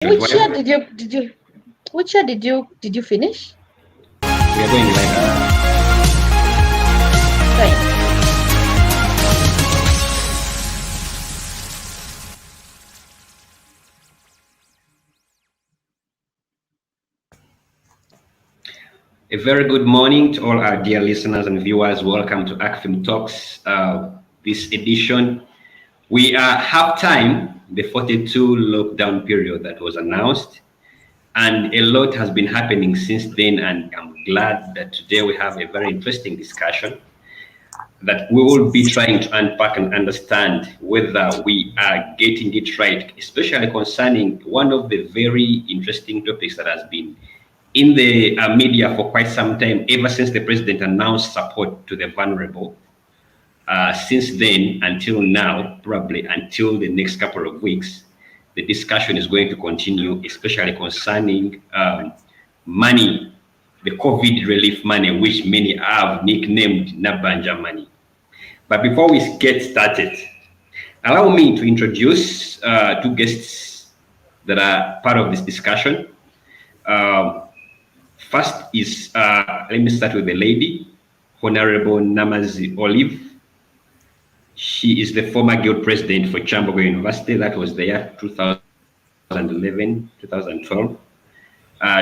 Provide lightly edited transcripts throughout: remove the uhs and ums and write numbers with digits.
Which year did you finish? We are going like Right. a very good morning to all our dear listeners and viewers. Welcome to ACFIM Talks. This edition, we are halftime, the 42 lockdown period that was announced. And a lot has been happening since then, and I'm glad that today we have a very interesting discussion that we will be trying to unpack and understand whether we are getting it right, especially concerning one of the very interesting topics that has been in the media for quite some time, ever since the president announced support to the vulnerable. Since then until now, probably until the next couple of weeks, the discussion is going to continue, especially concerning money, the COVID relief money, which many have nicknamed Nabanja money. But before we get started, allow me to introduce two guests that are part of this discussion. First is, let me start with the lady, Honorable Namazzi Olive. She is the former guild president for Kyambogo University. That was the year 2011, 2012.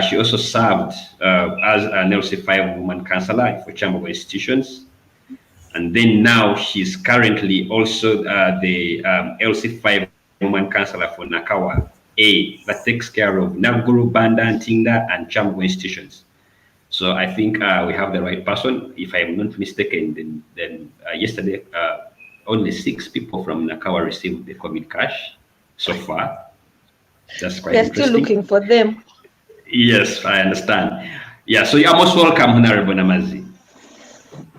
She also served as an LC5 woman councillor for Kyambogo institutions. And then now she's currently also the LC5 woman councillor for Nakawa A, that takes care of Naguru, Banda, Ntinda, and Kyambogo institutions. So I think we have the right person. If I'm not mistaken, then yesterday, only 6 people from Nakawa received the COVID cash so far. That's quite interesting. We're still looking for them. Yes, I understand. Yeah, so you're most welcome, Honorable Namazzi.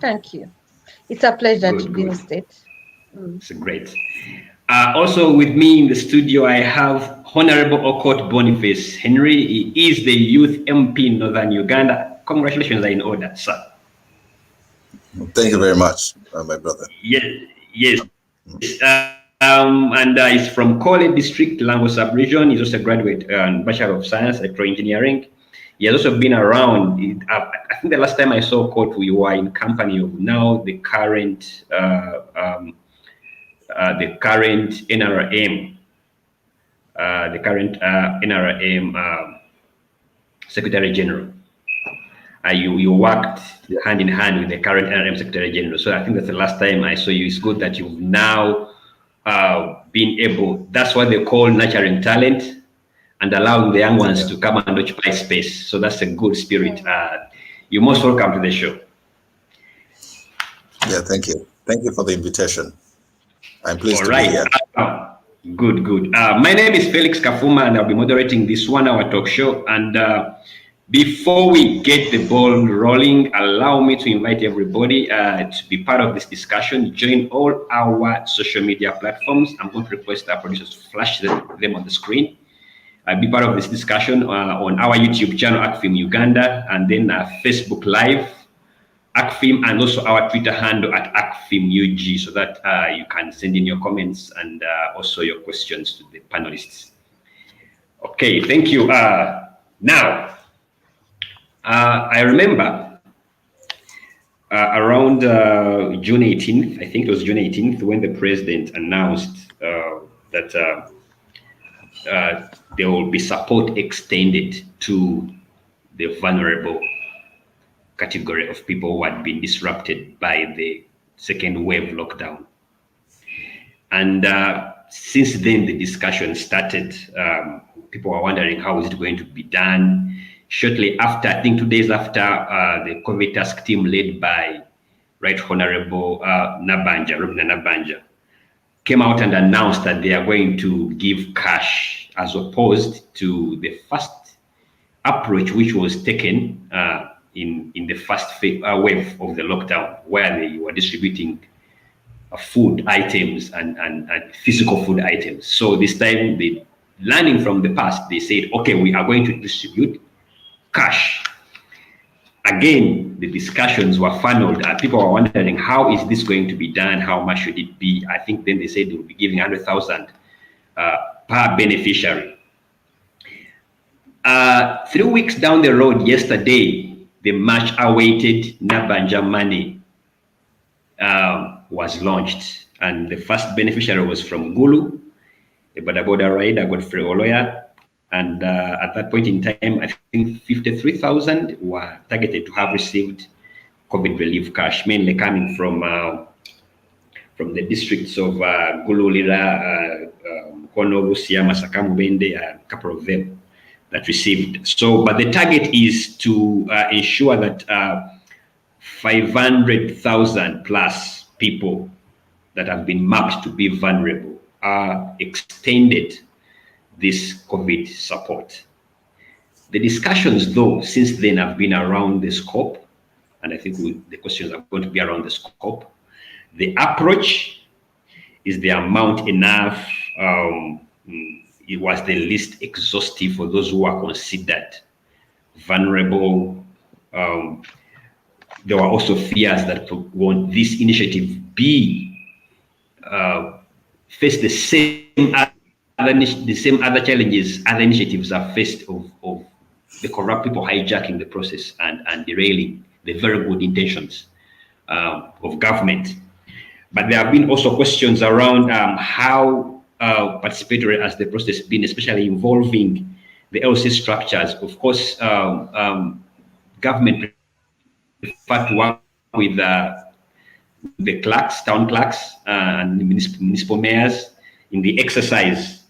Thank you. It's a pleasure to be hosted. It's great. Also with me in the studio, I have Honorable Okot Boniface Henry. He is the Youth MP in Northern Uganda. Congratulations are in order, sir. Thank you very much, my brother. Yes. And he's from Kole District, Lango Sub-Region. He's also a graduate and Bachelor of Science, Electro-Engineering. He has also been around. I think the last time I saw Okot, we were in company of now the current NRM, Secretary General. You worked hand in hand with the current NRM Secretary General. So I think that's the last time I saw you. It's good that you've now been able, that's what they call nurturing talent and allowing the young ones to come and occupy space. So that's a good spirit. You're most welcome to the show. Yeah, thank you. Thank you for the invitation. I'm pleased to be here. Good. My name is Felix Kafuma, and I'll be moderating this 1-hour talk show. And before we get the ball rolling, allow me to invite everybody to be part of this discussion. Join all our social media platforms. I'm going to request our producers to flash them on the screen. Be part of this discussion on our YouTube channel, ACFIM Uganda, and then Facebook Live, ACFIM, and also our Twitter handle at ACFIM UG, so that you can send in your comments and also your questions to the panelists. Okay, thank you. Now, I remember around June 18th, I think it was June 18th, when the president announced that there will be support extended to the vulnerable category of people who had been disrupted by the second wave lockdown. And since then, the discussion started. People were wondering how is it going to be done. Shortly after, I think 2 days after, the COVID task team led by Right Honorable Nabanja came out and announced that they are going to give cash, as opposed to the first approach which was taken in the first wave of the lockdown, where they were distributing food items and physical food items. So this time, learning from the past, they said, okay, we are going to distribute cash. Again, the discussions were funneled. People were wondering, how is this going to be done? How much should it be? I think then they said they will be giving 100,000 per beneficiary. 3 weeks down the road, yesterday, the much awaited Nabanja money was launched. And the first beneficiary was from Gulu, a Boda rider, Godfrey Oloya. And at that point in time, I think 53,000 were targeted to have received COVID relief cash, mainly coming from the districts of Gulu, Lira, Kono, Busia, Masakamu, Bende, a couple of them that received. So, but the target is to ensure that 500,000 plus people that have been marked to be vulnerable are extended this COVID support. The discussions, though, since then have been around the scope, and I think the questions are going to be around the scope. The approach, is the amount enough? It was the least exhaustive for those who are considered vulnerable. There were also fears that won't this initiative be face the same other challenges other initiatives are faced of the corrupt people hijacking the process and derailing the very good intentions of government. But there have been also questions around how participatory has the process been, especially involving the LC structures. Of course, government prefer to work with the clerks, town clerks, and municipal mayors in the exercise.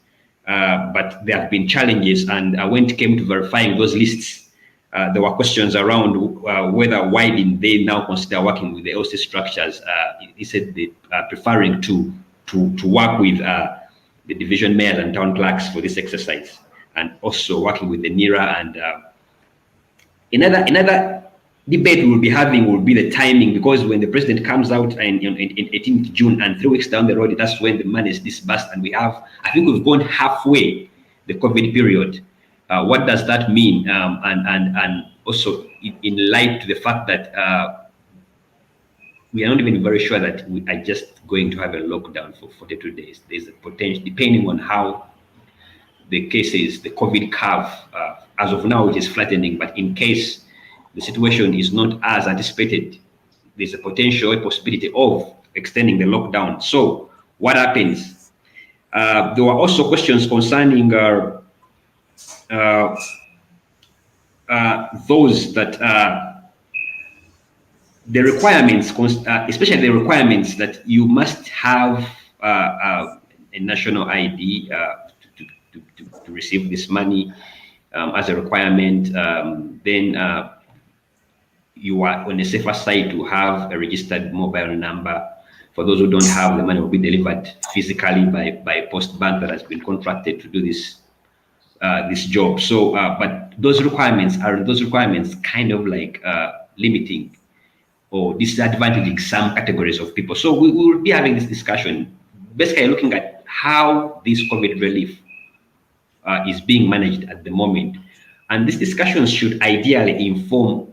But there have been challenges, and when it came to verifying those lists, there were questions around why didn't they now consider working with the LC structures. He said they are preferring to work with the division mayors and town clerks for this exercise, and also working with the NIRA. And another debate we'll be having will be the timing, because when the president comes out in 18th June and 3 weeks down the road, that's when the money is disbursed, and I think we've gone halfway the COVID period. What does that mean? And also in light to the fact that we are not even very sure that we are just going to have a lockdown for 42 days. There's a potential, depending on how the cases, the COVID curve, as of now, it is flattening, but in case the situation is not as anticipated, there's a possibility of extending the lockdown. So what happens? There were also questions concerning those that the requirements, especially the requirements that you must have a national ID to receive this money as a requirement. Then you are on a safer side to have a registered mobile number. For those who don't have, the money will be delivered physically by a post bank that has been contracted to do this job. So, but those requirements kind of like limiting or disadvantaging some categories of people. So we will be having this discussion, basically looking at how this COVID relief is being managed at the moment. And this discussion should ideally inform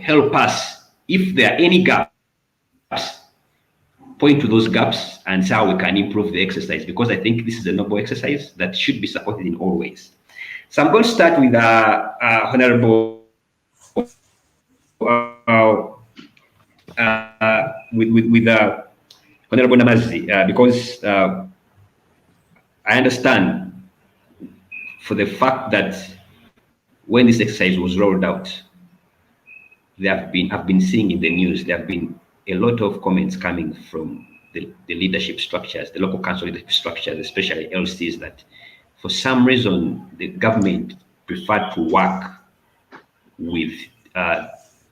help us, if there are any gaps, point to those gaps and see how we can improve the exercise, because I think this is a noble exercise that should be supported in all ways. So I'm going to start with Honorable Honorable Namazzi, because I understand for the fact that when this exercise was rolled out, I've been seeing in the news, there have been a lot of comments coming from the leadership structures, the local council leadership structures, especially LCs, that for some reason the government preferred to work with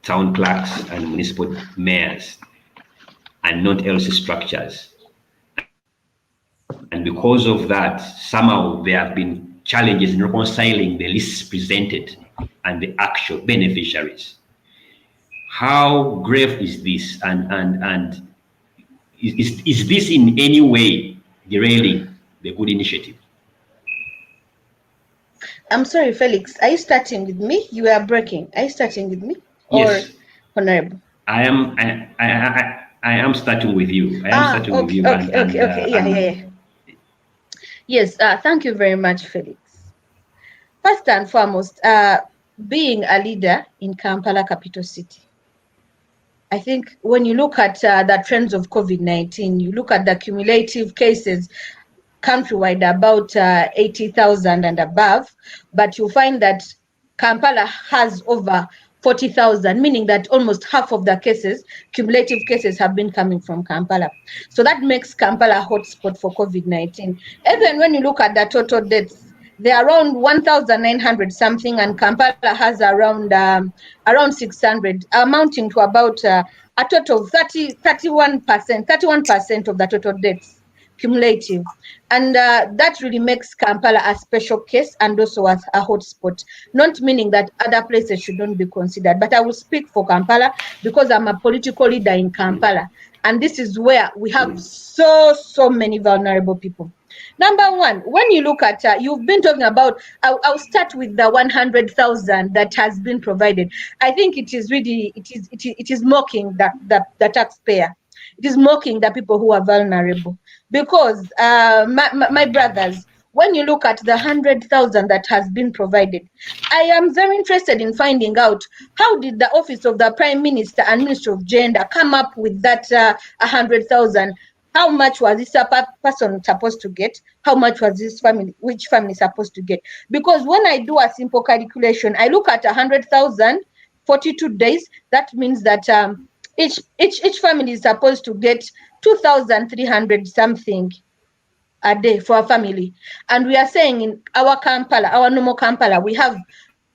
town clerks and municipal mayors and not LC structures. And because of that, somehow there have been challenges in reconciling the lists presented and the actual beneficiaries. How grave is this, and is this in any way derailing the good initiative? I'm sorry, Felix. Are you starting with me? You are breaking. Are you starting with me? Yes. Or Honorable? I am starting with you. I am starting with you. Okay. Yeah. Yes. Thank you very much, Felix. First first and foremost, being a leader in Kampala, capital city, I think when you look at the trends of COVID-19, you look at the cumulative cases countrywide, about 80,000 and above, but you find that Kampala has over 40,000, meaning that almost half of the cases, cumulative cases, have been coming from Kampala. So that makes Kampala a hotspot for COVID-19. Even when you look at the total deaths, they are around 1,900 something, and Kampala has around 600, amounting to about a total of 31% of the total deaths cumulative, and that really makes Kampala a special case and also as a hotspot, not meaning that other places should not be considered, but I will speak for Kampala because I'm a political leader in Kampala, and this is where we have so many vulnerable people. Number one, when you look at, you've been talking about, I'll start with the 100,000 that has been provided. I think it is really, it is mocking the taxpayer. It is mocking the people who are vulnerable, because my brothers, when you look at the 100,000 that has been provided, I am very interested in finding out how did the Office of the Prime Minister and Ministry of Gender come up with that 100,000. How much was this person supposed to get? How much was this family, which family supposed to get? Because when I do a simple calculation, I look at 100,000, 42 days. That means that each family is supposed to get 2,300 something a day for a family. And we are saying in our Kampala, our normal Kampala, we have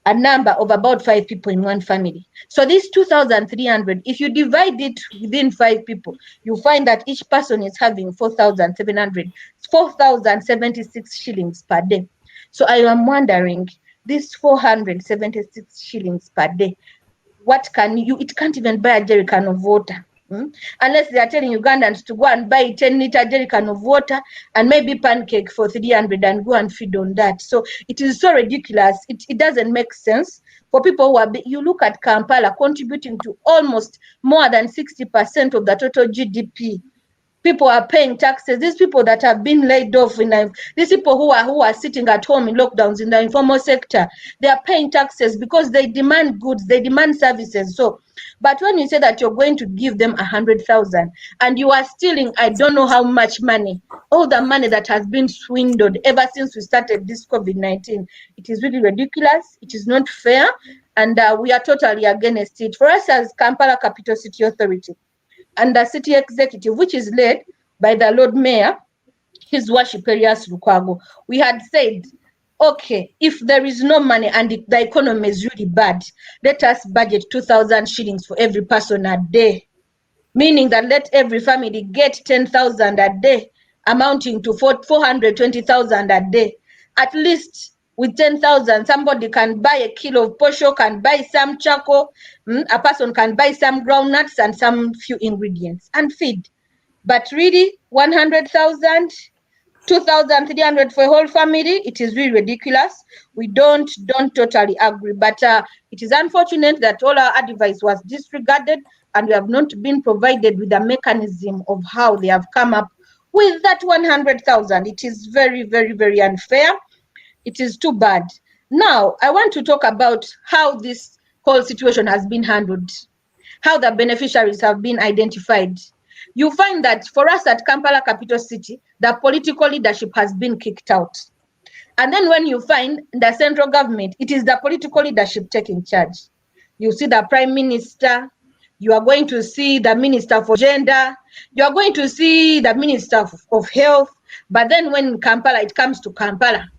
a number of about 5 people in one family. So this 2,300, if you divide it within 5 people, you find that each person is having 4,700, 4,076 shillings per day. So I am wondering, this 476 shillings per day, what can you, it can't even buy a jerrycan of water. Unless they are telling Ugandans to go and buy 10-liter jerrycan of water and maybe pancake for 300 and go and feed on that. So it is so ridiculous. It doesn't make sense for people who are, you look at Kampala contributing to almost more than 60% of the total GDP. People are paying taxes. These people that have been laid off, these people who are sitting at home in lockdowns in the informal sector, they are paying taxes because they demand goods, they demand services. So, but when you say that you're going to give them 100,000 and you are stealing, I don't know how much money, all the money that has been swindled ever since we started this COVID-19, it is really ridiculous. It is not fair, and we are totally against it. For us as Kampala Capital City Authority, and the city executive, which is led by the Lord Mayor, His Worship Elias Lukwago, we had said, okay, if there is no money and the economy is really bad, let us budget 2,000 shillings for every person a day, meaning that let every family get 10,000 a day, amounting to 420,000 a day. At least with 10,000, somebody can buy a kilo of posho, can buy some charcoal, a person can buy some groundnuts and some few ingredients and feed. But really, 100,000, 2,300 for a whole family, it is really ridiculous. We don't totally agree, but it is unfortunate that all our advice was disregarded and we have not been provided with a mechanism of how they have come up with that 100,000. It is very unfair. It is too bad. Now, I want to talk about how this whole situation has been handled, how the beneficiaries have been identified. You find that for us at Kampala Capital City, the political leadership has been kicked out. And then when you find the central government, it is the political leadership taking charge. You see the Prime Minister, you are going to see the Minister for Gender, you are going to see the Minister of Health, but then when Kampala, it comes to Kampala,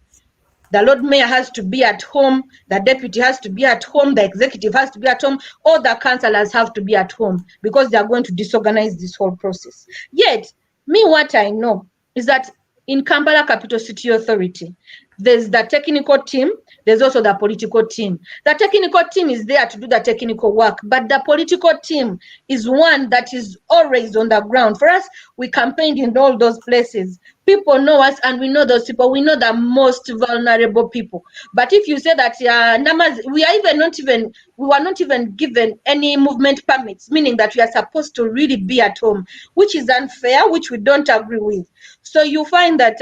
the Lord Mayor has to be at home, the deputy has to be at home, the executive has to be at home, all the councillors have to be at home because they are going to disorganize this whole process. Yet, what I know is that in Kampala Capital City Authority, there's the technical team, there's also the political team. The technical team is there to do the technical work, but the political team is one that is always on the ground. For us, we campaigned in all those places. People know us and we know those people. We know the most vulnerable people. But if you say that Namazzi, we were not even given any movement permits, meaning that we are supposed to really be at home, which is unfair, which we don't agree with. So you find that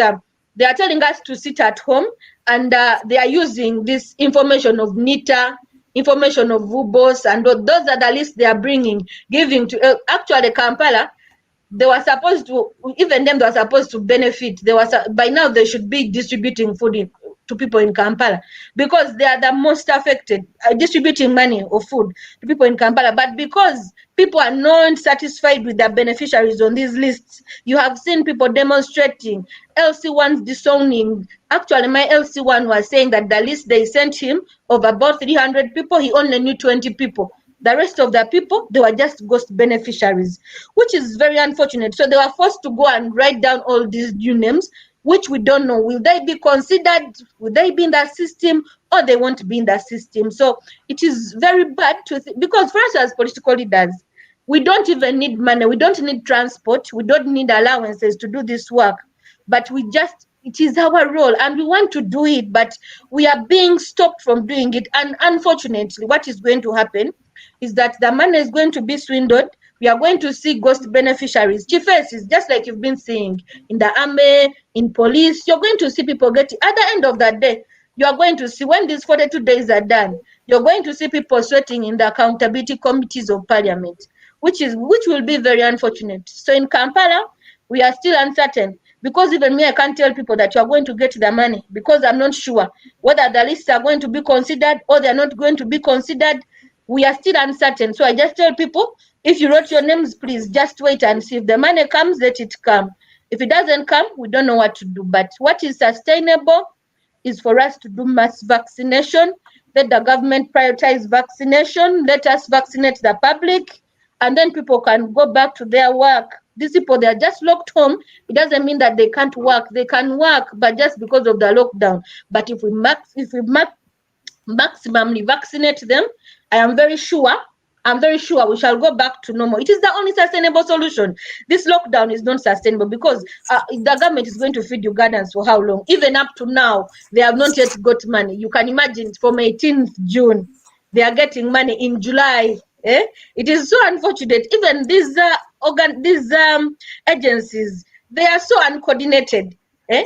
They are telling us to sit at home, and they are using this information of NITA, information of VUBOS, and those are the lists they are bringing, giving to actually Kampala. They were supposed to, even them, they were supposed to benefit. They was by now they should be distributing food to people in Kampala, because they are the most affected, distributing money or food to people in Kampala. But because people are not satisfied with the beneficiaries on these lists, you have seen people demonstrating, LC1's disowning. Actually, my LC1 was saying that the list they sent him of about 300 people, he only knew 20 people. The rest of the people, they were just ghost beneficiaries, which is very unfortunate. So they were forced to go and write down all these new names, which we don't know. Will they be considered? Will they be in that system, or they won't be in that system? So it is very bad to because for us as political leaders, we don't even need money. We don't need transport. We don't need allowances to do this work. But it is our role and we want to do it, but we are being stopped from doing it. And unfortunately, what is going to happen is that the money is going to be swindled. We are going to see ghost beneficiaries. Chief is just like you've been seeing in the army, in police. You're going to see people getting, at the end of that day, you are going to see when these 42 days are done, you're going to see people sweating in the accountability committees of parliament, which will be very unfortunate. So in Kampala, we are still uncertain, because even me, I can't tell people that you are going to get the money, because I'm not sure whether the lists are going to be considered or they're not going to be considered. We are still uncertain. So I just tell people, if you wrote your names, please just wait and see. If the money comes, let it come. If it doesn't come, we don't know what to do. But what is sustainable is for us to do mass vaccination. Let the government prioritize vaccination. Let us vaccinate the public, and then people can go back to their work. These people, they are just locked home. It doesn't mean that they can't work. They can work, but just because of the lockdown. But if we maximally vaccinate them, I'm very sure we shall go back to normal. It is the only sustainable solution. This lockdown is not sustainable, because the government is going to feed Ugandans for how long? Even up to now, they have not yet got money. You can imagine from 18th June, they are getting money in July. It is so unfortunate. Even these agencies, they are so uncoordinated.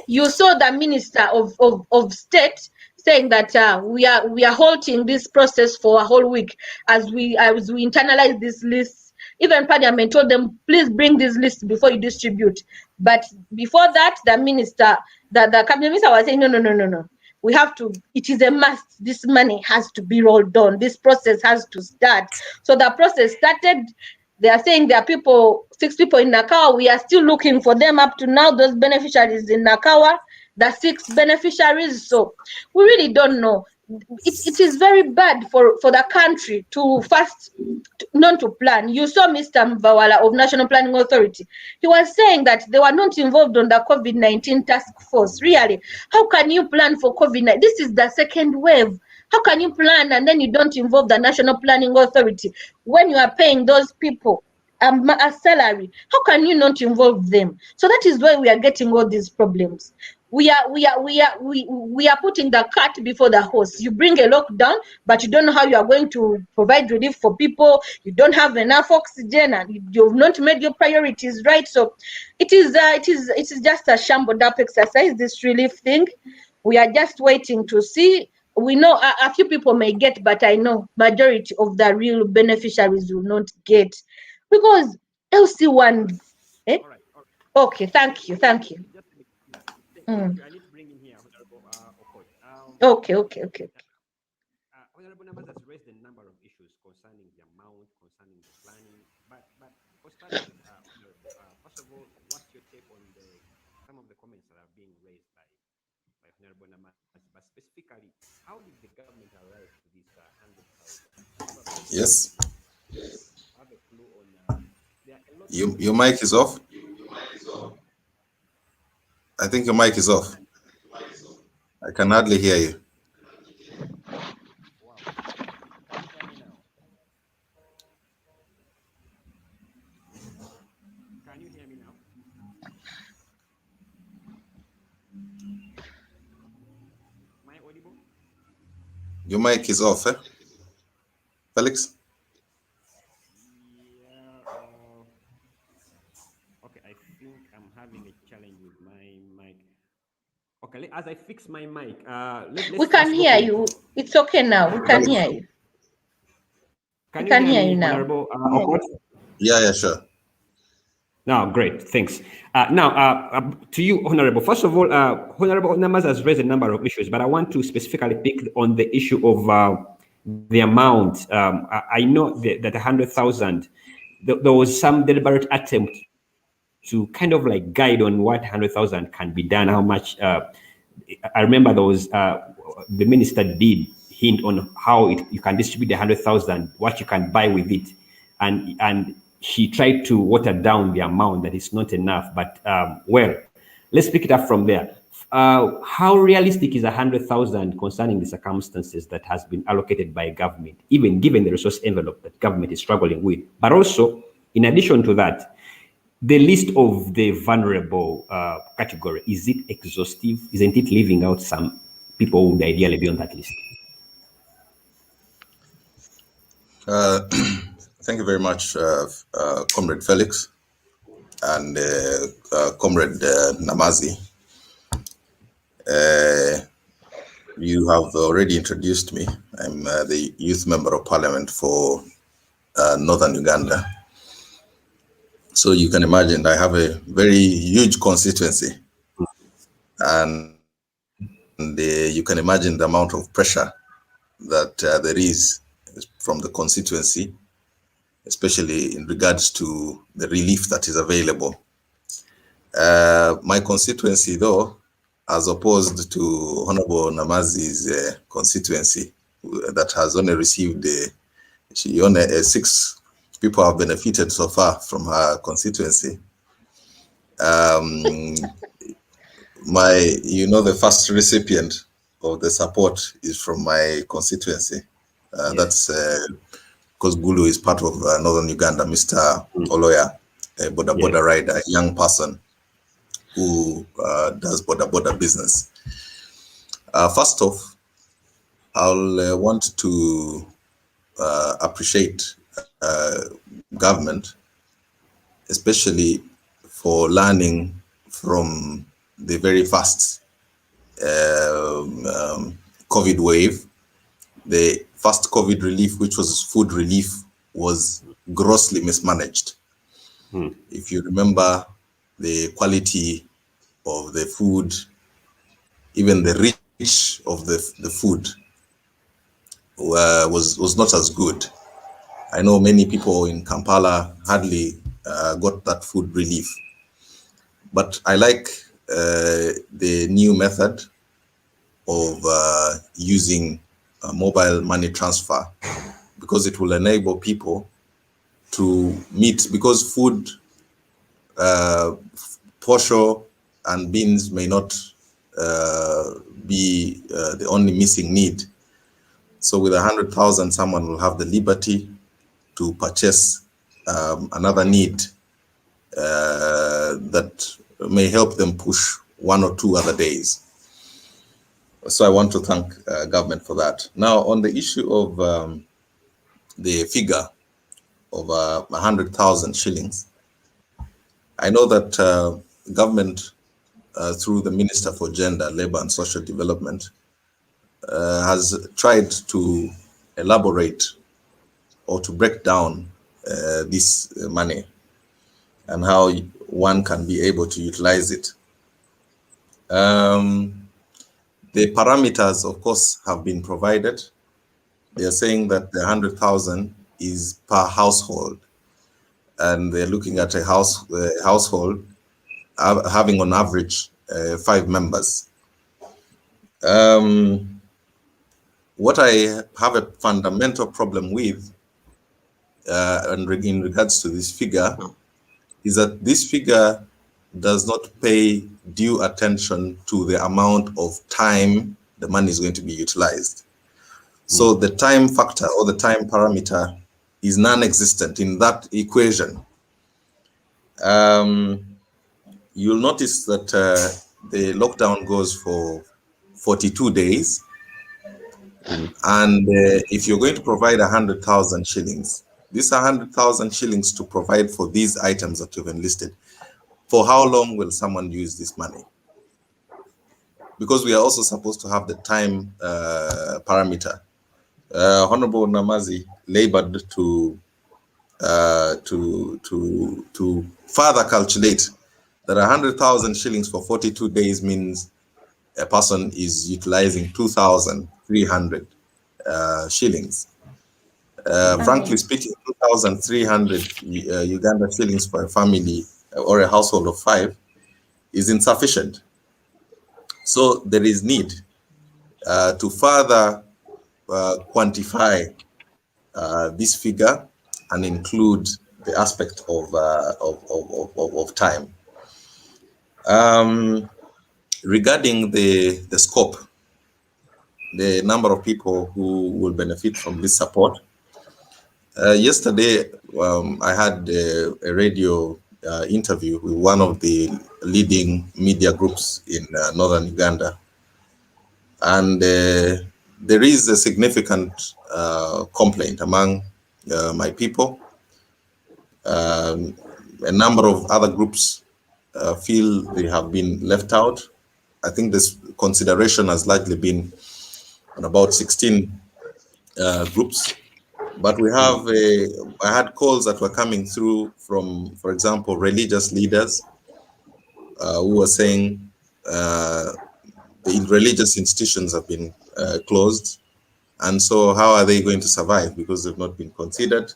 You saw the Minister of State saying that we are halting this process for a whole week as we internalize these lists. Even Parliament told them, please bring these lists before you distribute. But before that, the cabinet minister was saying, no. We have to, it is a must. This money has to be rolled on. This process has to start. So the process started. They are saying there are 6 people in Nakawa. We are still looking for them up to now, those beneficiaries in Nakawa, the 6 beneficiaries. So we really don't know. It is very bad for the country to first not to plan. You saw Mr. Mvawala of National Planning Authority. He was saying that they were not involved on the COVID-19 task force. Really, how can you plan for COVID-19? This is the second wave. How can you plan and then you don't involve the National Planning Authority when you are paying those people a salary? How can you not involve them? So that is why we are getting all these problems. We are putting the cart before the horse. You bring a lockdown, but you don't know how you are going to provide relief for people. You don't have enough oxygen, and you've not made your priorities right. So it is just a shambled up exercise, this relief thing. We are just waiting to see. We know a few people may get, but I know majority of the real beneficiaries will not get, because LC1. Eh? All right. Okay, thank you. Thank you. I need to bring in here Honorable Okot. Okay. Honorable Namazzi has raised a number of issues concerning the amount, concerning the planning. But for starters, first of all, what's your take on some of the comments that are being raised by Honorable Namazzi? But specifically, how did the government arrive to this 100,000? Yes. Have a clue on there are a lot Your mic is off. I think your mic is off. I can hardly hear you. Wow. Can you hear me now? Can you hear me now? Am I audible? Your mic is off, Felix? Yeah. Okay, I think I'm having a challenge with my mic. Okay, as I fix my mic, we can hear you. It's okay now. We can hear you. Can you hear me, now. Honorable Okot? Yeah, sure. No, great, thanks. Now, to you, Honorable. First of all, Honorable Namazzi has raised a number of issues, but I want to specifically pick on the issue of the amount. I know that 100,000, there was some deliberate attempt to kind of like guide on what 100,000 can be done, how much. I remember there was, the minister did hint on how you can distribute the 100,000, what you can buy with it. And he tried to water down the amount that is not enough, but well, let's pick it up from there. How realistic is 100,000 concerning the circumstances that has been allocated by government, even given the resource envelope that government is struggling with? But also, in addition to that, the list of the vulnerable category, is it exhaustive? Isn't it leaving out some people who would ideally be on that list? Thank you very much, Comrade Felix and Comrade Namazzi. You have already introduced me. I'm the Youth Member of Parliament for Northern Uganda. So you can imagine I have a very huge constituency, and you can imagine the amount of pressure that there is from the constituency, especially in regards to the relief that is available. My constituency, though, as opposed to Honorable Namazzi's constituency, that has only received only 6 people have benefited so far from her constituency. The first recipient of the support is from my constituency. Yes. That's because Gulu is part of Northern Uganda, Mr. Oloya, a border rider, a young person who does border business. First off, I'll want to appreciate government, especially for learning from the very first COVID wave. The first COVID relief, which was food relief, was grossly mismanaged. If you remember, the quality of the food, even the reach of the food was not as good. I know many people in Kampala hardly got that food relief. But I like the new method of using mobile money transfer, because it will enable people to meet, because food, posho and beans may not be the only missing need. So with 100,000, someone will have the liberty to purchase another need that may help them push 1 or 2 other days. So I want to thank government for that. Now, on the issue of the figure of 100,000 shillings, I know that government, through the Minister for Gender, Labour and Social Development, has tried to elaborate or to break down this money and how one can be able to utilize it. The parameters, of course, have been provided. They are saying that the 100,000 is per household, and they're looking at a household having on average 5 members. What I have a fundamental problem with, and in regards to this figure, is that this figure does not pay due attention to the amount of time the money is going to be utilized. So the time factor or the time parameter is non-existent in that equation. You'll notice that the lockdown goes for 42 days. And if you're going to provide 100,000 shillings, these 100,000 shillings to provide for these items that you've enlisted, for how long will someone use this money? because we are also supposed to have the time parameter. Honorable Namazzi labored to further calculate that 100,000 shillings for 42 days means a person is utilizing 2,300 shillings. Frankly speaking, 2,300 Uganda shillings for a family or a household of 5 is insufficient. So there is need to further quantify this figure and include the aspect of time. Regarding the scope, the number of people who will benefit from this support. Yesterday, I had a radio interview with one of the leading media groups in northern Uganda. And there is a significant complaint among my people. A number of other groups feel they have been left out. I think this consideration has largely been on about 16 groups. But we have, I had calls that were coming through from, for example, religious leaders who were saying the religious institutions have been closed. And so how are they going to survive? Because they've not been considered.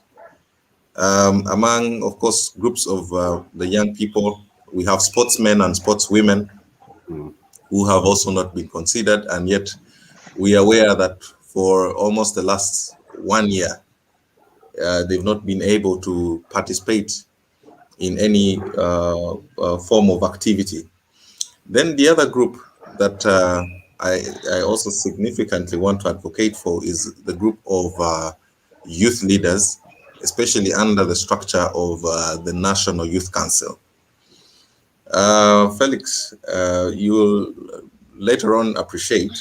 Among, of course, groups of the young people, we have sportsmen and sportswomen who have also not been considered. And yet we are aware that for almost the last 1 year, they've not been able to participate in any form of activity. Then the other group that I also significantly want to advocate for is the group of youth leaders, especially under the structure of the National Youth Council. Felix, you will later on appreciate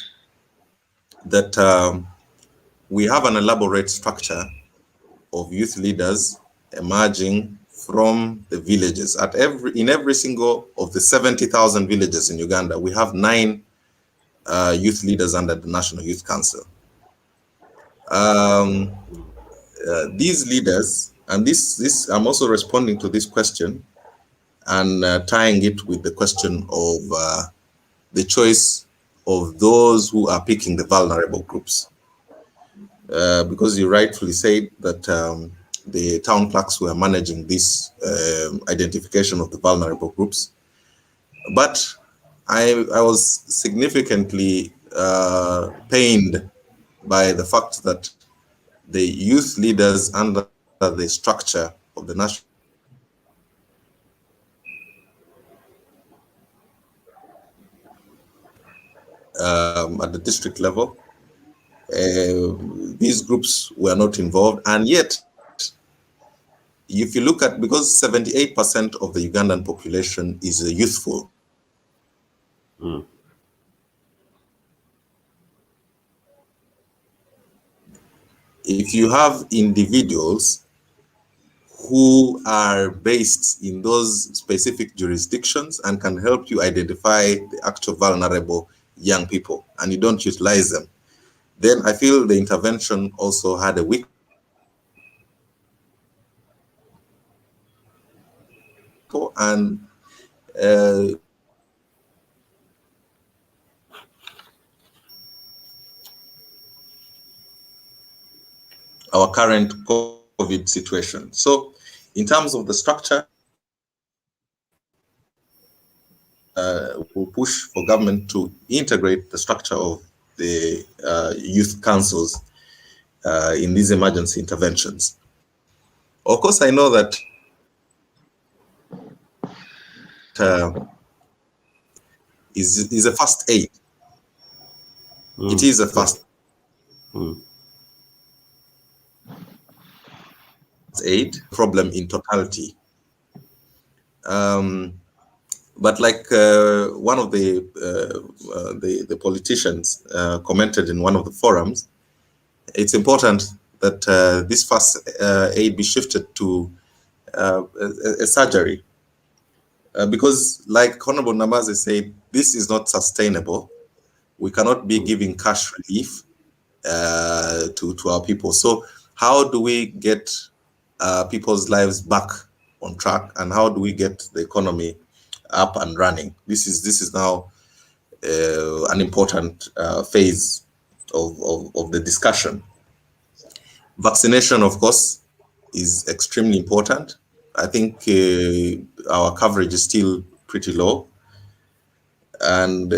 that we have an elaborate structure of youth leaders emerging from the villages. In every single of the 70,000 villages in Uganda, we have 9 youth leaders under the National Youth Council. These leaders, and this I'm also responding to this question and tying it with the question of the choice of those who are picking the vulnerable groups. Because you rightfully said that the town clerks were managing this identification of the vulnerable groups. But I was significantly pained by the fact that the youth leaders under the structure of the national at the district level, these groups were not involved. And yet, if you look at, because 78% of the Ugandan population is youthful. If you have individuals who are based in those specific jurisdictions and can help you identify the actual vulnerable young people, and you don't utilize them, then I feel the intervention also had a weak and our current COVID situation. So in terms of the structure, we'll push for government to integrate the structure of the youth councils in these emergency interventions. Of course, I know that is a first aid. It is a first aid problem in totality. But like one of the politicians commented in one of the forums, it's important that this first aid be shifted to a surgery. Because like Honorable Namazzi said, this is not sustainable. we cannot be giving cash relief to our people. So how do we get people's lives back on track, and how do we get the economy up and running? This is now an important phase of the discussion. Vaccination, of course, is extremely important. I think our coverage is still pretty low, and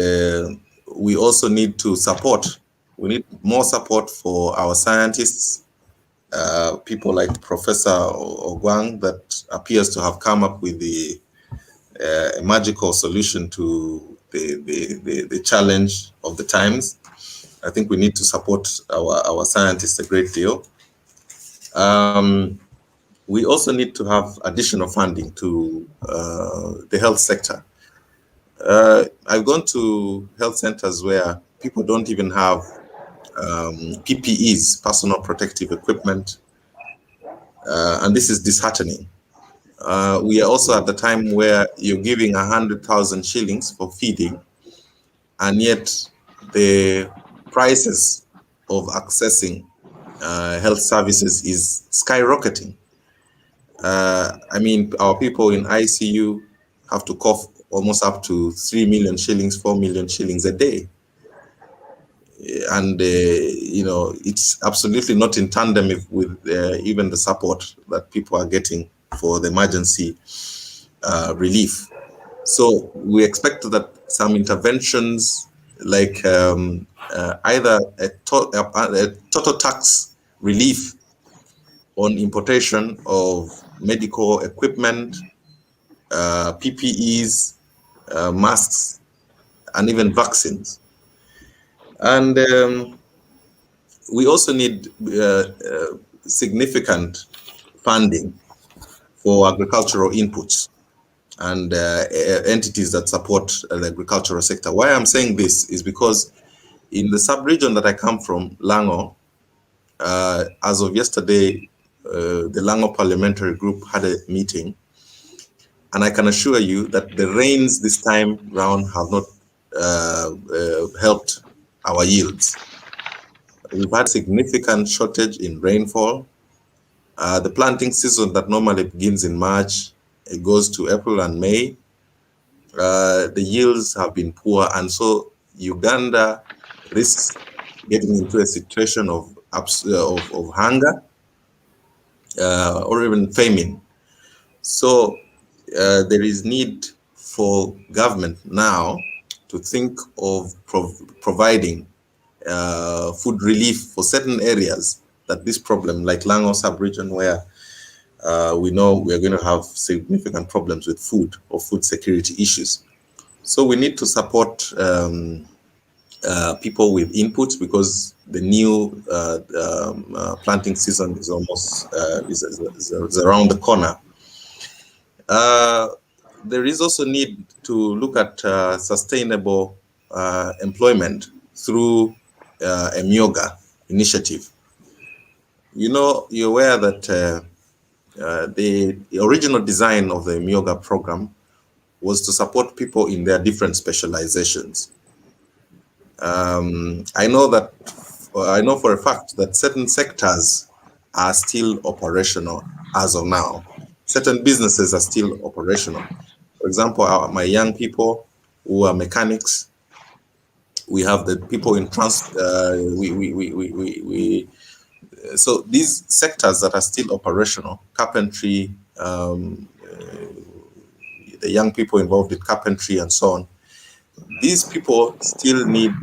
we also need to support. We need more support for our scientists, people like Professor Ogwang, that appears to have come up with the magical solution to the challenge of the times. I think we need to support our scientists a great deal. We also need to have additional funding to the health sector. I've gone to health centers where people don't even have PPEs, personal protective equipment, and this is disheartening. We are also at the time where you're giving 100,000 shillings for feeding, and yet the prices of accessing health services is skyrocketing. I mean, our people in ICU have to cough almost up to 3 million shillings, 4 million shillings a day. And, you know, it's absolutely not in tandem with even the support that people are getting for the emergency relief. So we expect that some interventions like either a total tax relief on importation of medical equipment, PPEs, masks, and even vaccines. And we also need significant funding for agricultural inputs and entities that support the agricultural sector. Why I'm saying this is because in the sub-region that I come from, Lango, as of yesterday, the Lango Parliamentary Group had a meeting, and I can assure you that the rains this time round have not helped our yields. We've had significant shortage in rainfall. The planting season that normally begins in March, it goes to April and May. The yields have been poor, and so Uganda risks getting into a situation of hunger or even famine. So there is need for government now to think of providing food relief for certain areas that this problem, like Lango sub-region, where we know we're going to have significant problems with food or food security issues. So we need to support people with inputs, because the new planting season is almost is around the corner. There is also need to look at sustainable employment through a Myoga initiative. You know, you're aware that the original design of the Myoga program was to support people in their different specializations. I know for a fact that certain sectors are still operational as of now. Certain businesses are still operational. For example, my young people who are mechanics. We have the people in so these sectors that are still operational, carpentry, the young people involved in carpentry and so on, these people still need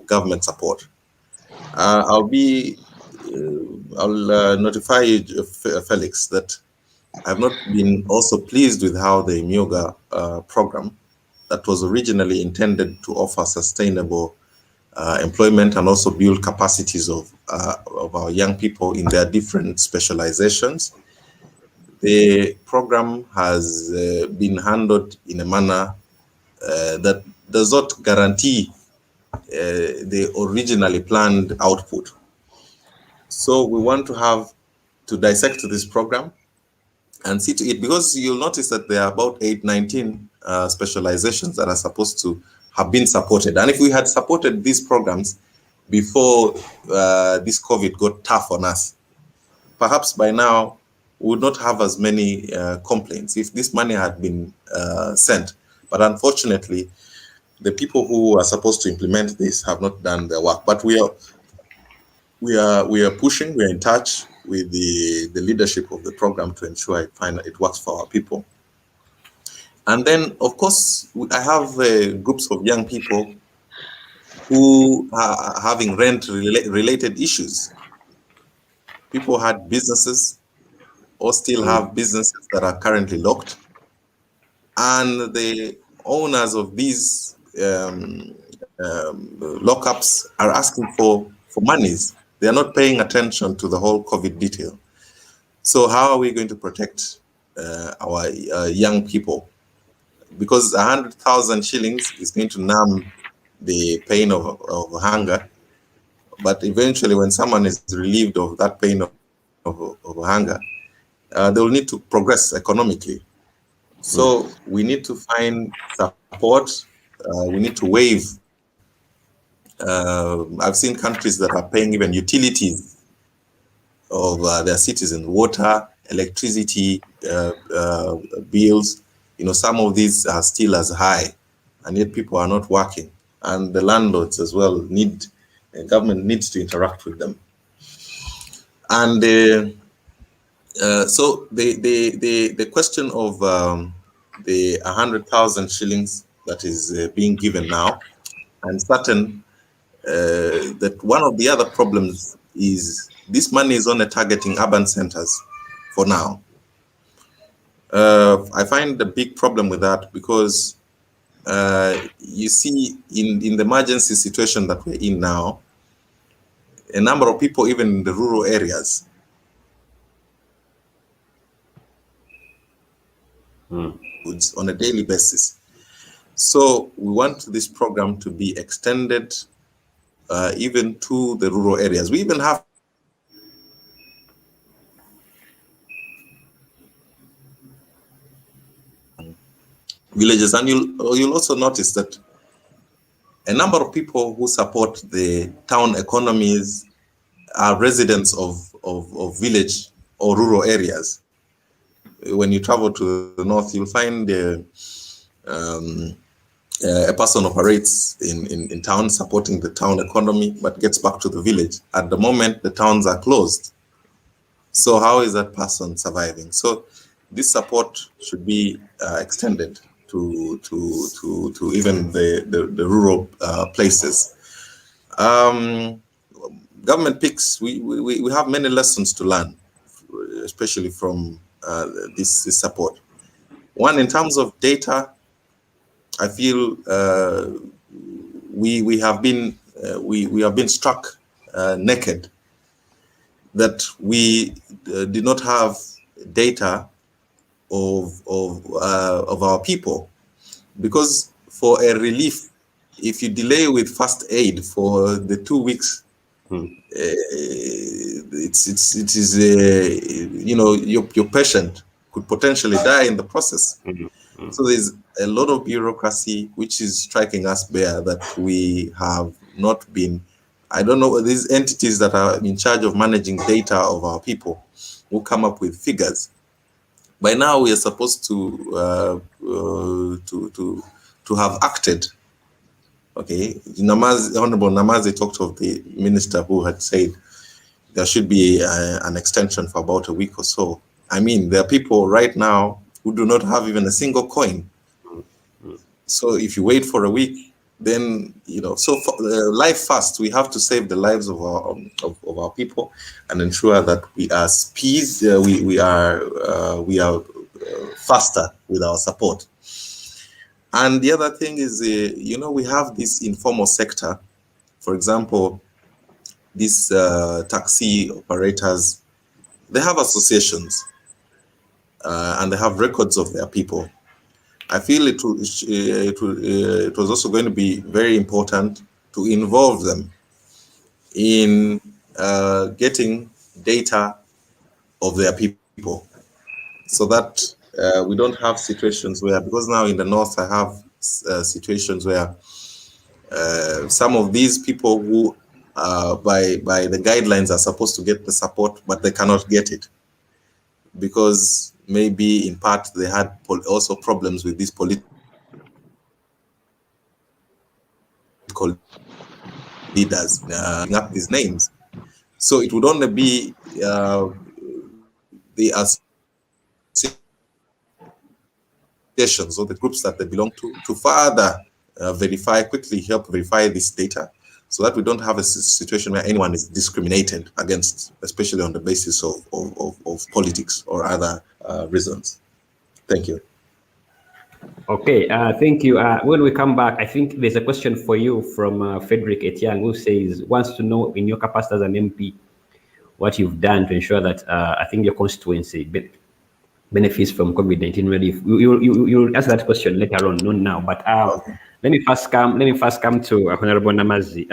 government support. I'll notify you, Felix, that I've not been also pleased with how the Myoga program that was originally intended to offer sustainable employment and also build capacities of our young people in their different specializations. The program has been handled in a manner that does not guarantee the originally planned output. So we want to dissect this program and see to it, because you'll notice that there are about 19 specializations that are supposed to have been supported. And if we had supported these programs before this COVID got tough on us, perhaps by now we would not have as many complaints if this money had been sent. But unfortunately, the people who are supposed to implement this have not done their work. But we are pushing, we are in touch with the leadership of the program to ensure it works for our people. And then, of course, I have groups of young people who are having rent-related issues. People had businesses or still have businesses that are currently locked. And the owners of these lockups are asking for monies. They are not paying attention to the whole COVID detail. So how are we going to protect our young people? Because 100,000 shillings is going to numb the pain of hunger. But eventually, when someone is relieved of that pain of hunger, they will need to progress economically. So we need to find support. We need to waive. I've seen countries that are paying even utilities of their citizens, water, electricity bills. You know, some of these are still as high, and yet people are not working. And the landlords as well government needs to interact with them. And so the question of the 100,000 shillings that is being given now, and certain that one of the other problems is this money is only targeting urban centers for now. I find a big problem with that because you see in the emergency situation that we're in now, a number of people, even in the rural areas, on a daily basis. So we want this program to be extended even to the rural areas. We even have villages, and you'll also notice that a number of people who support the town economies are residents of village or rural areas. When you travel to the north, you'll find a person operates in town supporting the town economy, but gets back to the village. At the moment, the towns are closed. So how is that person surviving? So this support should be extended to even the rural places. Government picks, we have many lessons to learn, especially from this support. One, in terms of data, I feel we have been struck naked that we did not have data of our people, because for a relief, if you delay with first aid for the 2 weeks, it is you know, your patient could potentially die in the process. So there's a lot of bureaucracy which is striking us bare, that we have not been, I don't know, these entities that are in charge of managing data of our people who come up with figures. By now we are supposed to have acted. Okay, Honorable Namazzi talked of the minister who had said there should be an extension for about a week or so. I mean, there are people right now who do not have even a single coin. So if you wait for a week, then, you know, so life first, we have to save the lives of our people and ensure that we are we are faster with our support. And the other thing is, you know, we have this informal sector. For example, these taxi operators, they have associations and they have records of their people. I feel it was also going to be very important to involve them in getting data of their people, so that we don't have situations where, because now in the north I have situations where Some of these people who, by the guidelines, are supposed to get the support, but they cannot get it because maybe in part they had also problems with these political leaders up these names. So it would only be the associations or the groups that they belong to further help verify this data, so that we don't have a situation where anyone is discriminated against, especially on the basis of politics or other reasons. Thank you. Okay, thank you. When we come back, I think there's a question for you from Frederick Etiang, who wants to know, in your capacity as an MP, what you've done to ensure that I think your constituency benefits from COVID-19 relief. You'll answer that question later on, not now. But Okay. let me first come to Honorable Namazzi.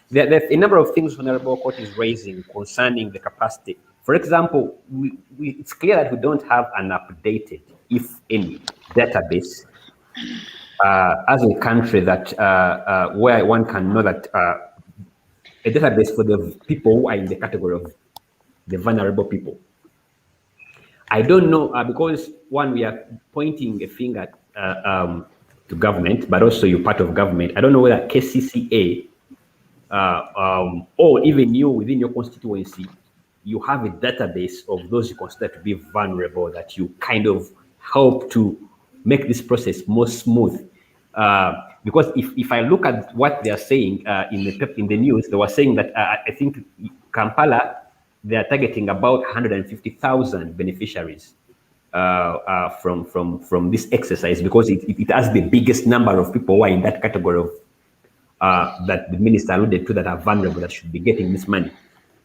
There's a number of things Honorable Okot is raising concerning the capacity. For example, it's clear that we don't have an updated, if any, database as a country that where one can know that a database for the people who are in the category of the vulnerable people. I don't know, because one, we are pointing a finger to government, but also you're part of government. I don't know whether KCCA or even you within your constituency, you have a database of those you consider to be vulnerable that you kind of help to make this process more smooth. Because if I look at what they are saying in the news, they were saying that I think Kampala, they are targeting about 150,000 beneficiaries from this exercise, because it has the biggest number of people who are in that category of that the minister alluded to, that are vulnerable, that should be getting this money.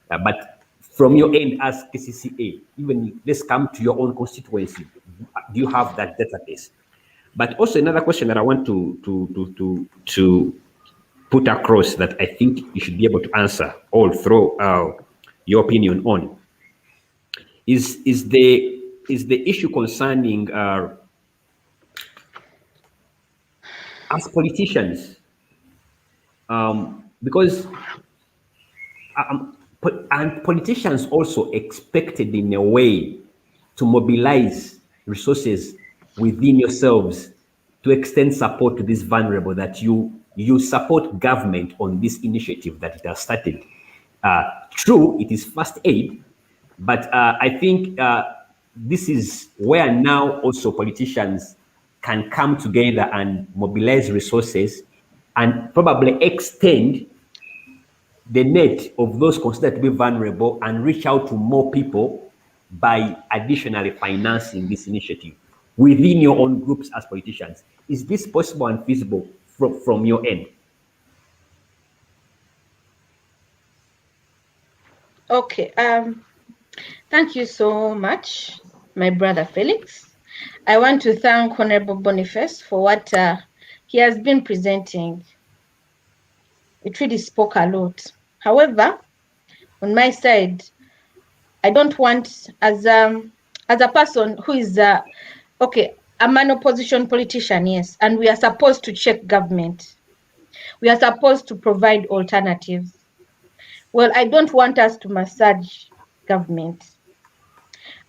But from your end as KCCA, even let's come to your own constituency, do you have that database? But also another question that I want to put across that I think you should be able to answer all through your opinion on is the issue concerning as politicians, because and politicians also expected in a way to mobilize resources within yourselves to extend support to this vulnerable, that you support government on this initiative that it has started. True, it is first aid, but I think this is where now also politicians can come together and mobilize resources and probably extend the net of those considered to be vulnerable and reach out to more people by additionally financing this initiative within your own groups as politicians. Is this possible and feasible from your end? Okay, thank you so much, my brother Felix. I want to thank Honorable Boniface for what he has been presenting. It really spoke a lot. However, on my side, I don't want, as a person who is, okay, I'm an opposition politician, yes, and we are supposed to check government. We are supposed to provide alternatives. Well, I don't want us to massage government.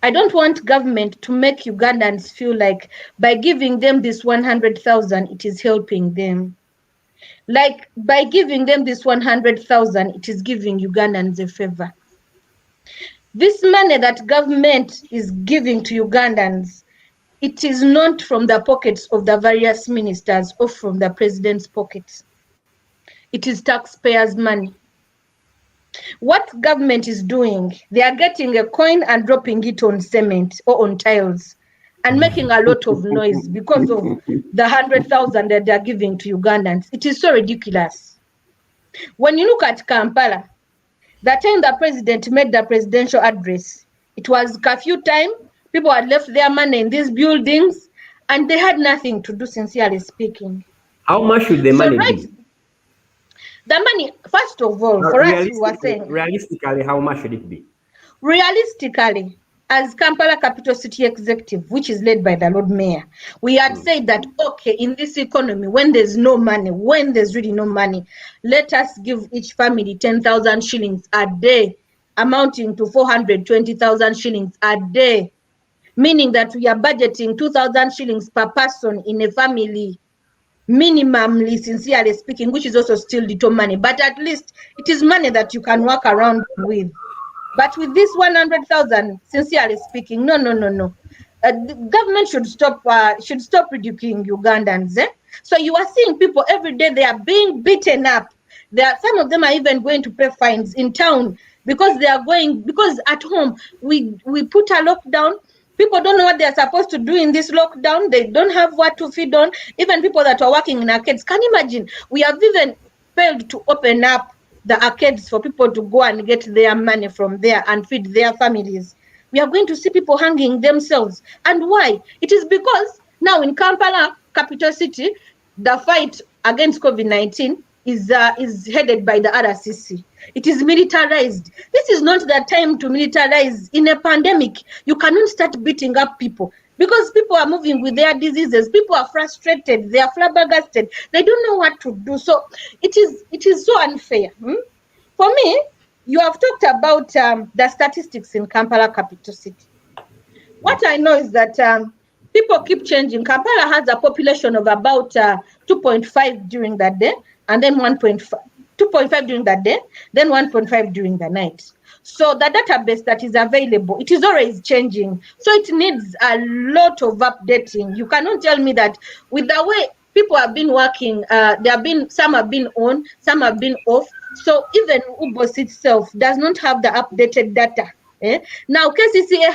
I don't want government to make Ugandans feel like by giving them this 100,000, it is helping them. Like by giving them this 100,000, it is giving Ugandans a favor. This money that government is giving to Ugandans, it is not from the pockets of the various ministers or from the president's pockets. It is taxpayers' money. What government is doing, they are getting a coin and dropping it on cement or on tiles and making a lot of noise because of the 100,000 that they are giving to Ugandans. It is so ridiculous. When you look at Kampala, the time the president made the presidential address, it was curfew time. People had left their money in these buildings and they had nothing to do, sincerely speaking. How much should the money be? The money, first of all, for us who are saying... Realistically, how much should it be? Realistically, as Kampala Capital City Executive, which is led by the Lord Mayor, we had said that, okay, in this economy, when there's no money, when there's really no money, let us give each family 10,000 shillings a day, amounting to 420,000 shillings a day, meaning that we are budgeting 2,000 shillings per person in a family, minimally, sincerely speaking, which is also still little money, but at least it is money that you can work around with. But with this 100,000, sincerely speaking, no. The government should stop ridiculing Ugandans. So you are seeing people every day, they are being beaten up. Some of them are even going to pay fines in town because because at home we put a lockdown. People don't know what they're supposed to do in this lockdown. They don't have what to feed on. Even people that are working in arcades. Can you imagine? We have even failed to open up the arcades for people to go and get their money from there and feed their families. We are going to see people hanging themselves. And why? It is because now in Kampala, capital city, the fight against COVID-19 is headed by the RCC. It is militarized. This is not the time to militarize in a pandemic. You cannot start beating up people because people are moving with their diseases. People are frustrated. They are flabbergasted. They don't know what to do. So it is so unfair. For me, you have talked about the statistics in Kampala capital city. What I know is that people keep changing. Kampala has a population of about 2.5 during that day, and then 2.5 during that day, then 1.5 during the night. So the database that is available, it is always changing. So it needs a lot of updating. You cannot tell me that with the way people have been working, some have been on, some have been off. So even UBOS itself does not have the updated data. Now KCCA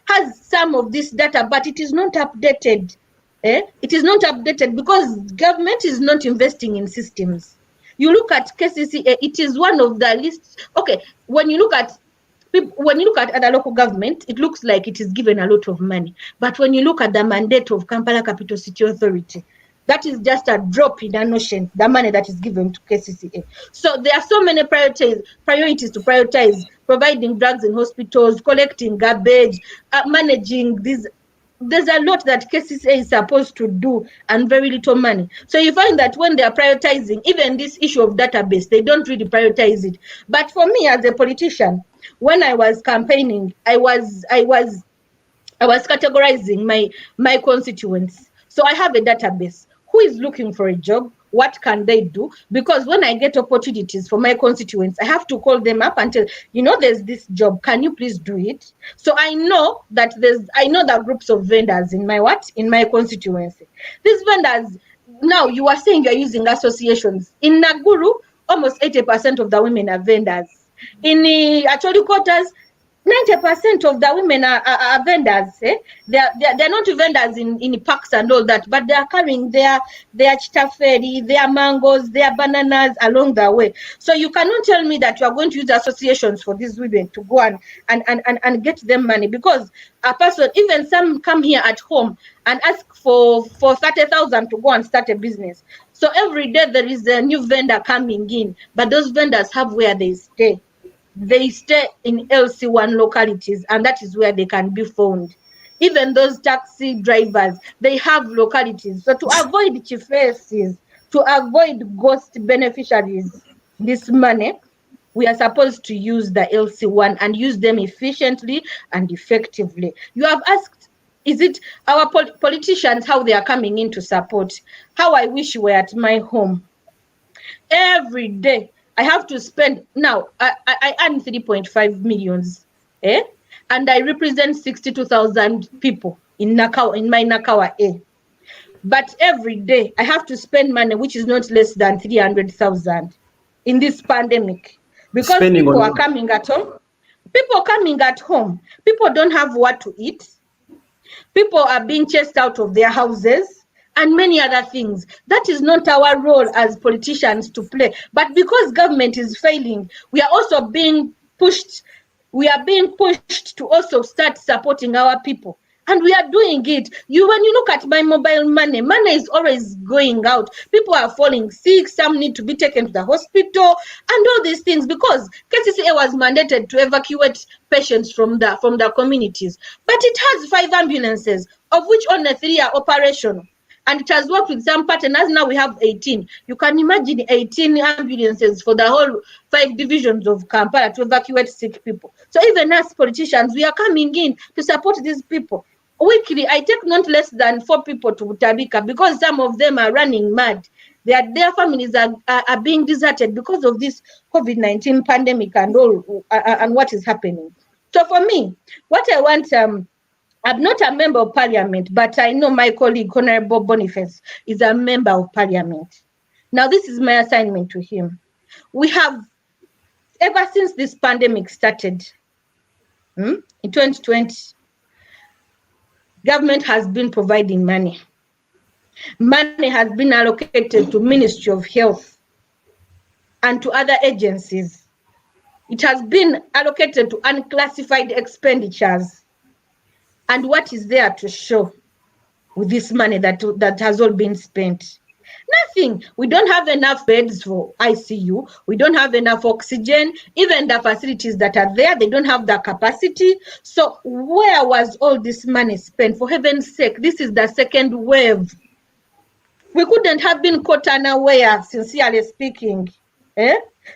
has some of this data, but it is not updated. It is not updated because government is not investing in systems. You look at KCCA, it is one of the least. Okay, when you look at other local government, it looks like it is given a lot of money. But when you look at the mandate of Kampala Capital City Authority, that is just a drop in an ocean, the money that is given to KCCA. So there are so many priorities to prioritize: providing drugs in hospitals, collecting garbage, managing these. There's a lot that KCCA is supposed to do and very little money. So you find that when they are prioritizing, even this issue of database, they don't really prioritize it. But for me as a politician, when I was campaigning, I was categorizing my constituents. So I have a database. Who is looking for a job? What can they do? Because when I get opportunities for my constituents, I have to call them up and tell, there's this job. Can you please do it? So I know that there are groups of vendors in my constituency. These vendors, now you are saying you're using associations. In Naguru, almost 80% of the women are vendors. In the Acholi quarters, 90% of the women are vendors. They're not vendors in parks and all that, but they are carrying their chitaferi, their mangoes, their bananas along the way. So you cannot tell me that you are going to use associations for these women to go and get them money, because a person, even some come here at home and ask for 30,000 to go and start a business. So every day there is a new vendor coming in, but those vendors have where they stay. They stay in LC1 localities, and that is where they can be found. Even those taxi drivers, they have localities. So to avoid chief faces, to avoid ghost beneficiaries, this money, we are supposed to use the LC1 and use them efficiently and effectively. You have asked, is it our politicians, how they are coming in to support? How I wish you were at my home. Every day, I have to spend, now, I earn 3.5 millions, and I represent 62,000 people in my Nakawa A. But every day, I have to spend money which is not less than 300,000 in this pandemic. Because people are coming at home. People coming at home. People don't have what to eat. People are being chased out of their houses, and many other things. That is not our role as politicians to play. But because government is failing, we are also being pushed. We are being pushed to also start supporting our people. And we are doing it. When you look at my mobile money, money is always going out. People are falling sick. Some need to be taken to the hospital and all these things because KCCA was mandated to evacuate patients from the communities. But it has 5 ambulances, of which only 3 are operational. And it has worked with some partners. Now we have 18. You can imagine 18 ambulances for the whole 5 divisions of Kampala to evacuate sick people. So even us politicians, we are coming in to support these people. Weekly, I take not less than 4 people to Tabika because some of them are running mad. Their families are being deserted because of this COVID-19 pandemic and all and what is happening. So for me, what I want, I'm not a member of parliament, but I know my colleague, Honorable Boniface, is a member of parliament. Now, this is my assignment to him. We have, ever since this pandemic started in 2020, government has been providing money. Money has been allocated to Ministry of Health and to other agencies. It has been allocated to unclassified expenditures. And what is there to show with this money that has all been spent? Nothing. We don't have enough beds for ICU. We don't have enough oxygen. Even the facilities that are there, they don't have the capacity. So where was all this money spent? For heaven's sake, this is the second wave. We couldn't have been caught unaware, sincerely speaking.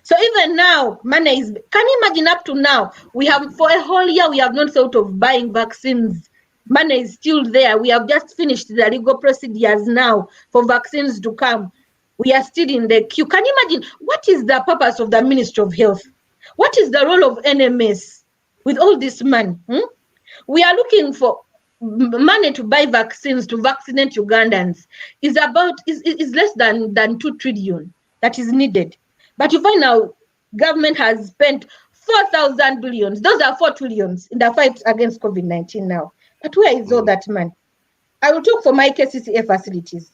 So even now, money is, can you imagine up to now, we have, for a whole year, we have not thought of buying vaccines. Money is still there. We have just finished the legal procedures now for vaccines to come. We are still in the queue. Can you imagine what is the purpose of the Ministry of Health? What is the role of NMS with all this money? We are looking for money to buy vaccines to vaccinate Ugandans. Is less than 2 trillion that is needed. But you find out government has spent 4,000 billions. Those are 4 trillions in the fight against COVID-19 now. But where is all that money? I will talk for my KCCA facilities.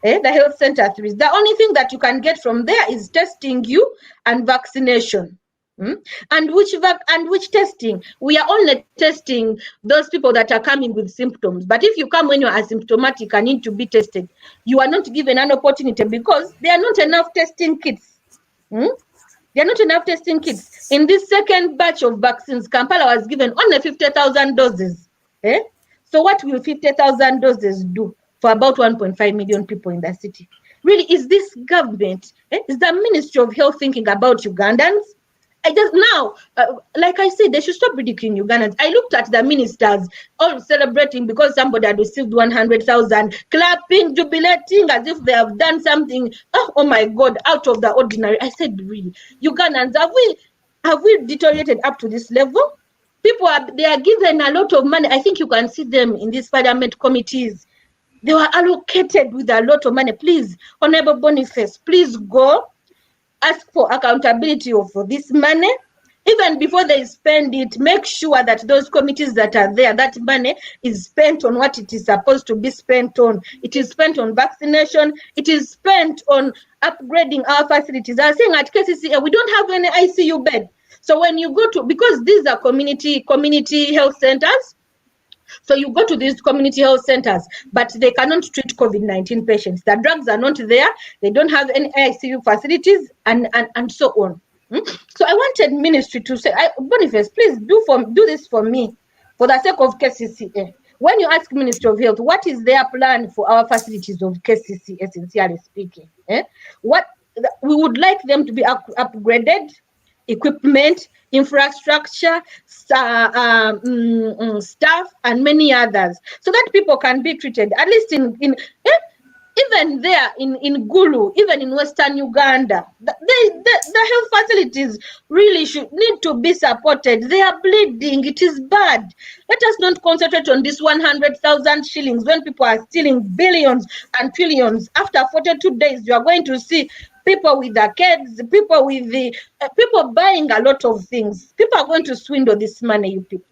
The health center 3. The only thing that you can get from there is testing you and vaccination. And which testing? We are only testing those people that are coming with symptoms. But if you come when you are asymptomatic and need to be tested, you are not given an opportunity because there are not enough testing kits. There are not enough testing kits. In this second batch of vaccines, Kampala was given only 50,000 doses. So what will 50,000 doses do for about 1.5 million people in the city? Really, is this government, is the Ministry of Health thinking about Ugandans? Like I said, they should stop ridiculing Ugandans. I looked at the ministers all celebrating because somebody had received 100,000, clapping, jubilating as if they have done something, oh my God, out of the ordinary. I said, really, Ugandans, have we deteriorated up to this level? People they are given a lot of money. I think you can see them in these parliament committees. They were allocated with a lot of money. Please, Honorable Boniface, please go ask for accountability for this money. Even before they spend it, make sure that those committees that are there, that money is spent on what it is supposed to be spent on. It is spent on vaccination. It is spent on upgrading our facilities. I was saying at KCCA, we don't have any ICU bed. So when you go to, because these are community health centers, so you go to these community health centers, but they cannot treat COVID-19 patients. The drugs are not there. They don't have any ICU facilities and so on. So I wanted ministry to say, Boniface, please do this for me, for the sake of KCCA. When you ask Ministry of Health, what is their plan for our facilities of KCCA, sincerely speaking? What we would like them to be upgraded, equipment, infrastructure, staff, and many others, so that people can be treated, at least even there in Gulu, even in Western Uganda. The health facilities really need to be supported. They are bleeding. It is bad. Let us not concentrate on this 100,000 shillings when people are stealing billions and trillions. After 42 days, you are going to see people with their kids, people with people buying a lot of things. People are going to swindle this money, you people.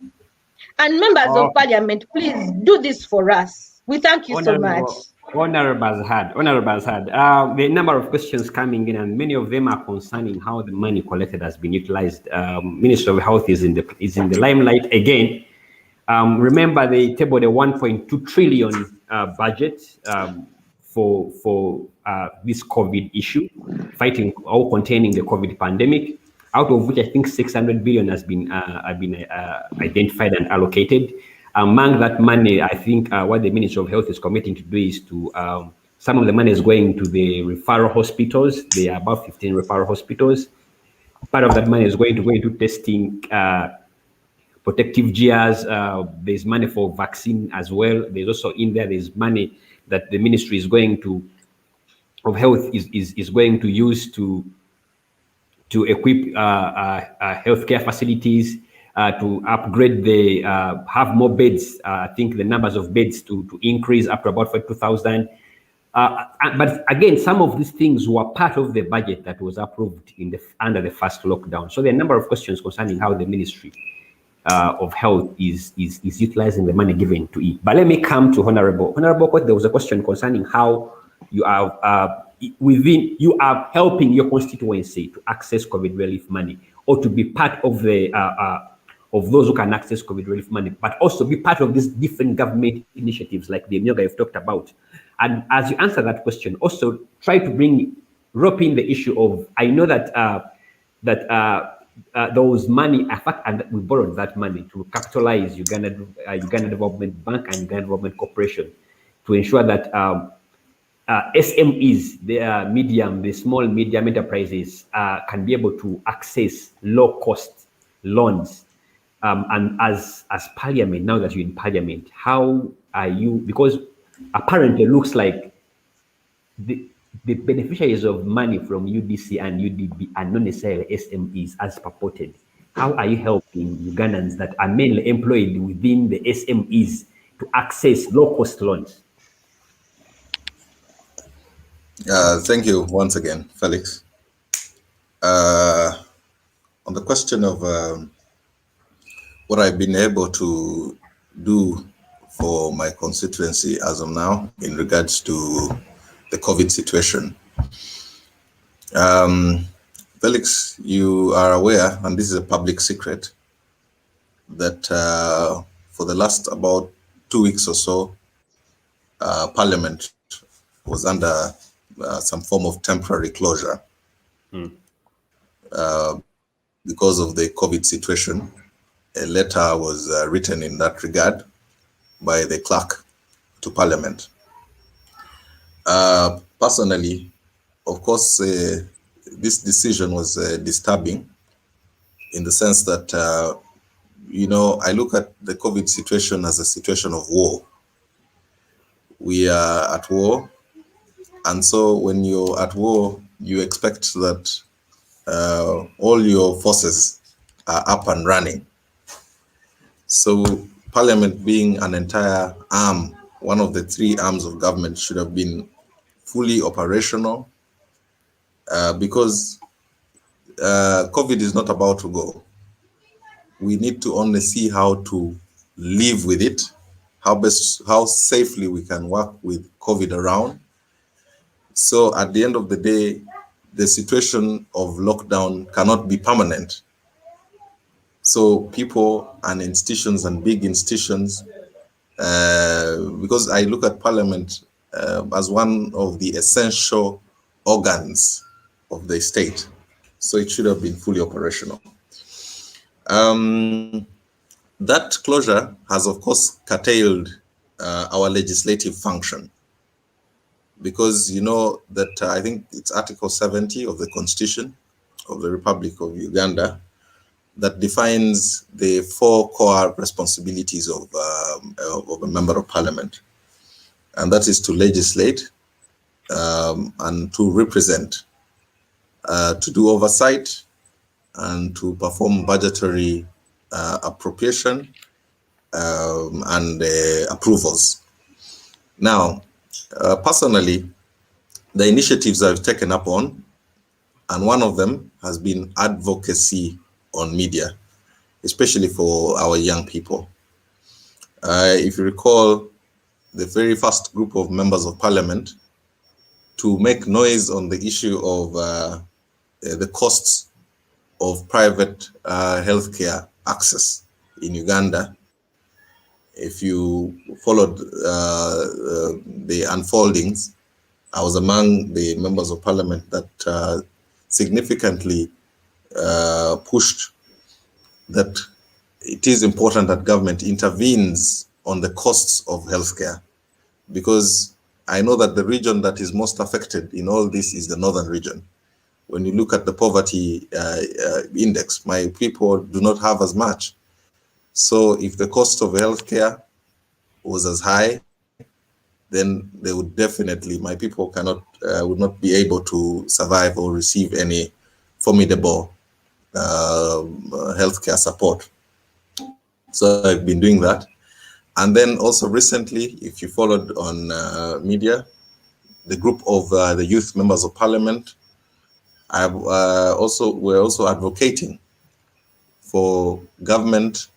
And members of parliament, please do this for us. We thank you so much. Honorable had the number of questions coming in, and many of them are concerning how the money collected has been utilized. Ministry of Health is in the limelight again. Remember, they tabled a 1.2 trillion budget for this COVID issue, fighting or containing the COVID pandemic, out of which I think 600 billion has been identified and allocated. Among that money, I think what the Ministry of Health is committing to do is to, some of the money is going to the referral hospitals. There are about 15 referral hospitals. Part of that money is going to go into testing, protective gears. There's money for vaccine as well. There's also in there, there's money that the ministry is going to, of health is going to use to equip healthcare facilities, to upgrade the, have more beds. I think the numbers of beds to increase up to about 42,000. But again, some of these things were part of the budget that was approved in under the first lockdown. So there are a number of questions concerning how the Ministry of Health is utilizing the money given to it. But let me come to Honorable Okot. There was a question concerning how you are you are helping your constituency to access COVID relief money, or to be part of the of those who can access COVID relief money, but also be part of these different government initiatives like the Myoga you've talked about. And as you answer that question, also try to rope in the issue of, I know that there was money, in fact, and we borrowed that money to capitalize Uganda Development Bank and Uganda Development Corporation to ensure that SMEs, the small medium enterprises, can be able to access low-cost loans. And as Parliament, now that you're in Parliament, how are you? Because apparently, it looks like the beneficiaries of money from UDC and UDB are not necessarily SMEs as purported. How are you helping Ugandans that are mainly employed within the SMEs to access low-cost loans? Thank you once again, Felix. On the question of what I've been able to do for my constituency as of now in regards to the COVID situation. Felix, you are aware, and this is a public secret, that for the last about 2 weeks or so, Parliament was under some form of temporary closure because of the COVID situation. A letter was written in that regard by the clerk to Parliament. Personally, of course, this decision was disturbing in the sense that, I look at the COVID situation as a situation of war. We are at war. And so when you're at war, you expect that all your forces are up and running. So Parliament being an entire arm, one of the 3 arms of government, should have been fully operational because COVID is not about to go. We need to only see how to live with it, how safely we can work with COVID around. So at the end of the day, the situation of lockdown cannot be permanent. So people and institutions and big institutions, because I look at Parliament as one of the essential organs of the state, so it should have been fully operational. That closure has, of course, curtailed our legislative function, because you know that I think it's Article 70 of the Constitution of the Republic of Uganda that defines the 4 core responsibilities of a member of Parliament, and that is to legislate and to represent, to do oversight, and to perform budgetary appropriation and approvals. Now, personally, the initiatives I've taken up on, and one of them has been advocacy on media, especially for our young people. If you recall, the very first group of members of Parliament to make noise on the issue of the costs of private healthcare access in Uganda If you followed the unfoldings, I was among the members of parliament that significantly pushed that it is important that government intervenes on the costs of healthcare, because I know that the region that is most affected in all this is the northern region. When you look at the poverty index, my people do not have as much. So if the cost of healthcare was as high, then they would definitely, my people would not be able to survive or receive any formidable healthcare support. So I've been doing that. And then also recently, if you followed on media, the group of the youth members of parliament, we're also advocating for government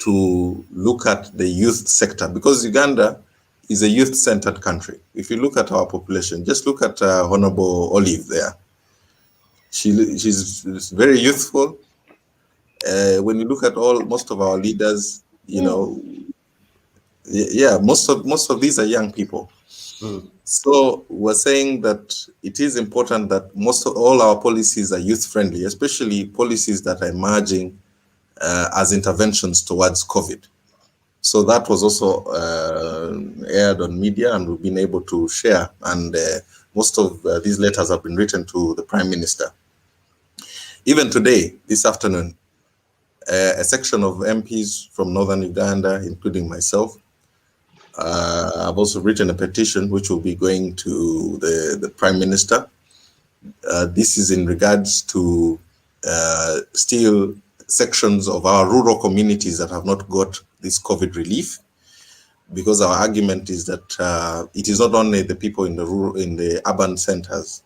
to look at the youth sector, because Uganda is a youth-centered country. If you look at our population, just look at Honorable Olive there. She's very youthful. When you look at most of our leaders, you know, yeah, most of these are young people. So we're saying that it is important that all our policies are youth-friendly, especially policies that are emerging as interventions towards COVID. So that was also aired on media, and we've been able to share. And most of these letters have been written to the Prime Minister. Even today, this afternoon, a section of MPs from Northern Uganda, including myself, I've also written a petition which will be going to the Prime Minister. This is in regards to still sections of our rural communities that have not got this COVID relief, because our argument is that it is not only the people in the urban centers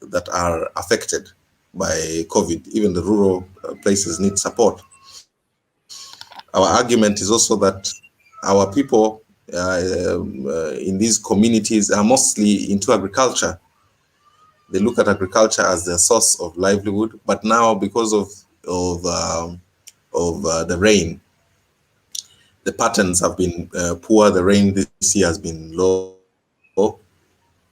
that are affected by COVID, even the rural places need support. Our argument is also that our people in these communities are mostly into agriculture. They look at agriculture as their source of livelihood, but now because of the rain, the patterns have been poor. The rain this year has been low.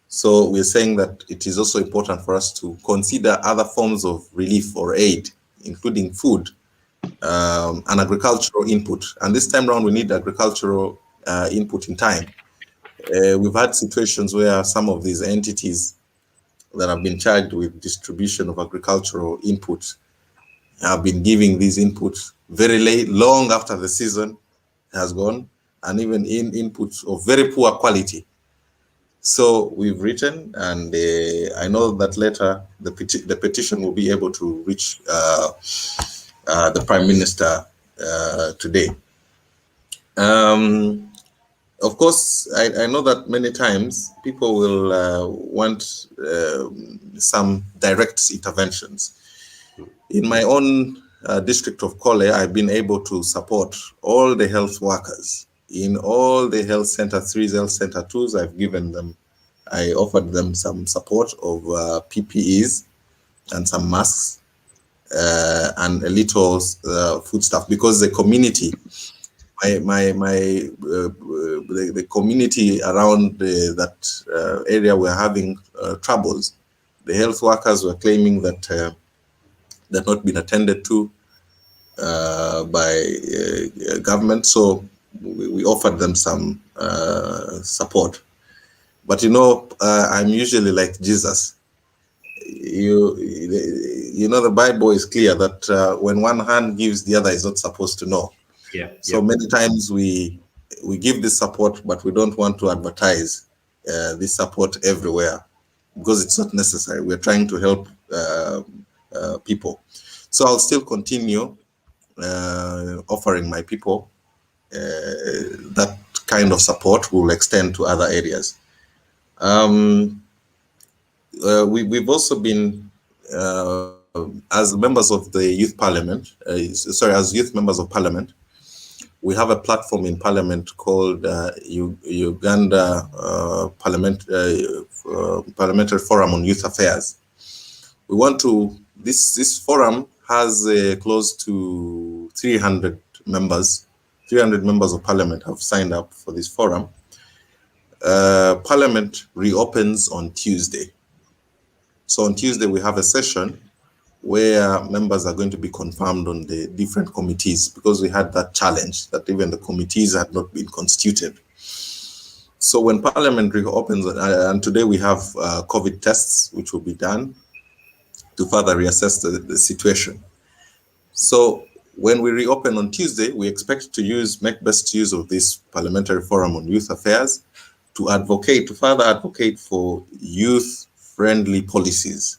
So we're saying that it is also important for us to consider other forms of relief or aid, including food and agricultural input. And this time around, we need agricultural input in time. We've had situations where some of these entities that have been charged with distribution of agricultural input have been giving these inputs very late, long after the season has gone, and even in inputs of very poor quality. So we've written, and I know that later the petition will be able to reach the Prime Minister today. Of course, I know that many times people will want some direct interventions. In my own district of Kole, I've been able to support all the health workers in all the health center, 3 health center 2s. I offered them some support of PPEs and some masks and a little food stuff, because the community, the community around that area were having troubles. The health workers were claiming that they've not been attended to by government, so we offered them some support. But you know, I'm usually like Jesus. You know, the Bible is clear that when one hand gives, the other is not supposed to know. Yeah. So many times we give this support, but we don't want to advertise this support everywhere, because it's not necessary. We're trying to help people. So I'll still continue offering my people that kind of support. Will extend to other areas. We've also been, as members of the youth parliament, as youth members of parliament, we have a platform in parliament called Uganda Parliamentary Forum on Youth Affairs. We want to, this forum has close to 300 members 300 members of parliament have signed up for this forum. Parliament reopens on Tuesday. So on Tuesday, we have a session where members are going to be confirmed on the different committees, because we had that challenge that even the committees had not been constituted. So when Parliament reopens, and today we have COVID tests, which will be done to further reassess the situation. So when we reopen on Tuesday, we expect to make best use of this parliamentary forum on youth affairs to further advocate for youth-friendly policies,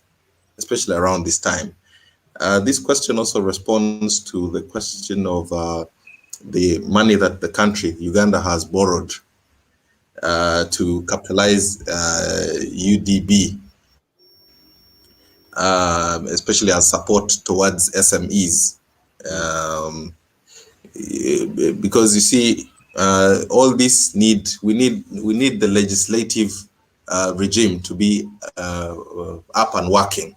especially around this time. This question also responds to the question of the money that the country, Uganda, has borrowed to capitalize UDB, especially as support towards SMEs. Because you see, all this we need the legislative regime to be up and working.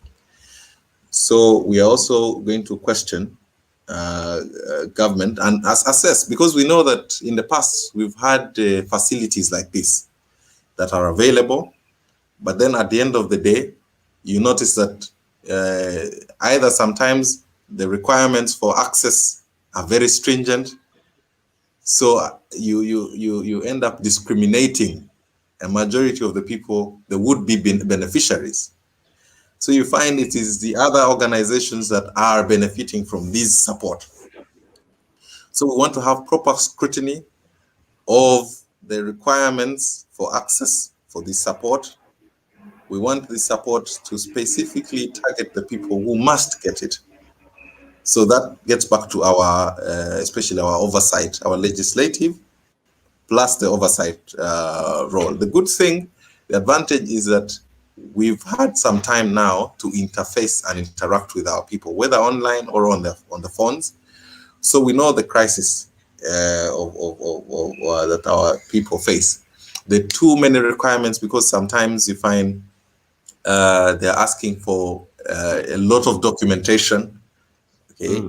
So we are also going to question government and assess, because we know that in the past we've had facilities like this that are available, but then at the end of the day, you notice that either sometimes the requirements for access are very stringent, so you end up discriminating a majority of the people, the would-be beneficiaries. So you find it is the other organizations that are benefiting from this support. So we want to have proper scrutiny of the requirements for access for this support. We want this support to specifically target the people who must get it. So that gets back to our, especially our oversight, our legislative, plus the oversight role. The good thing, the advantage is that we've had some time now to interface and interact with our people, whether online or on the phones. So we know the crisis that our people face. The too many requirements, because sometimes you find they're asking for a lot of documentation, okay,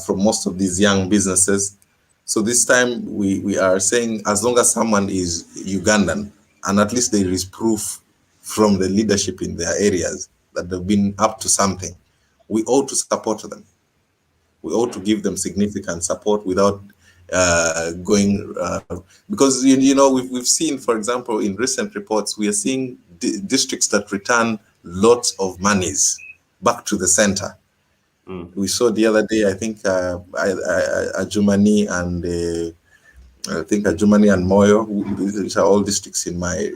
from most of these young businesses. So this time we are saying, as long as someone is Ugandan, and at least there is proof from the leadership in their areas that they've been up to something, we ought to support them. We ought to give them significant support without going, because you know we've seen, for example, in recent reports, we are seeing districts that return lots of monies back to the center. We saw the other day, I think Ajumani and Moyo, which are all districts in my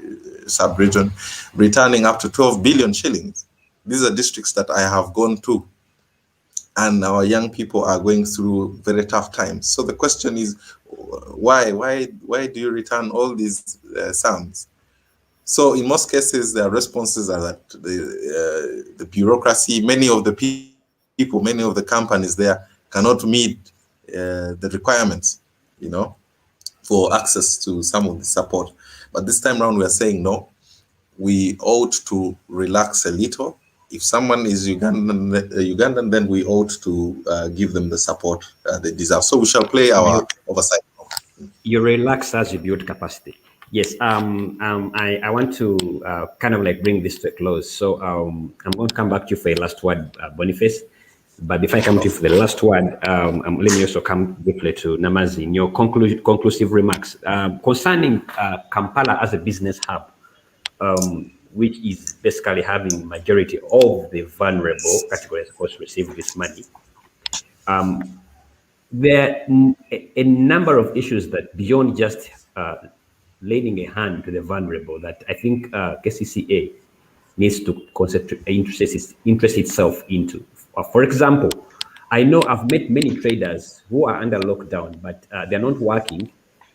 sub-region, returning up to 12 billion shillings. These are districts that I have gone to, and our young people are going through very tough times. So the question is, why do you return all these sums? So in most cases, their responses are that the bureaucracy, many of the people, many of the companies there cannot meet the requirements, you know, for access to some of the support. But this time around, we are saying, no, we ought to relax a little. If someone is Ugandan, then we ought to give them the support they deserve. So we shall play our oversight. You relax as you build capacity. Yes, I want to kind of like bring this to a close. So I'm going to come back to you for a last word, Boniface. But before I come to you for the last word, let me also come briefly to Namazzi in your conclusive remarks concerning Kampala as a business hub, which is basically having majority of the vulnerable categories, of course, receive this money. There are a number of issues that beyond just lending a hand to the vulnerable that I think KCCA needs to interest itself into. For example, I know I've met many traders who are under lockdown, but they're not working,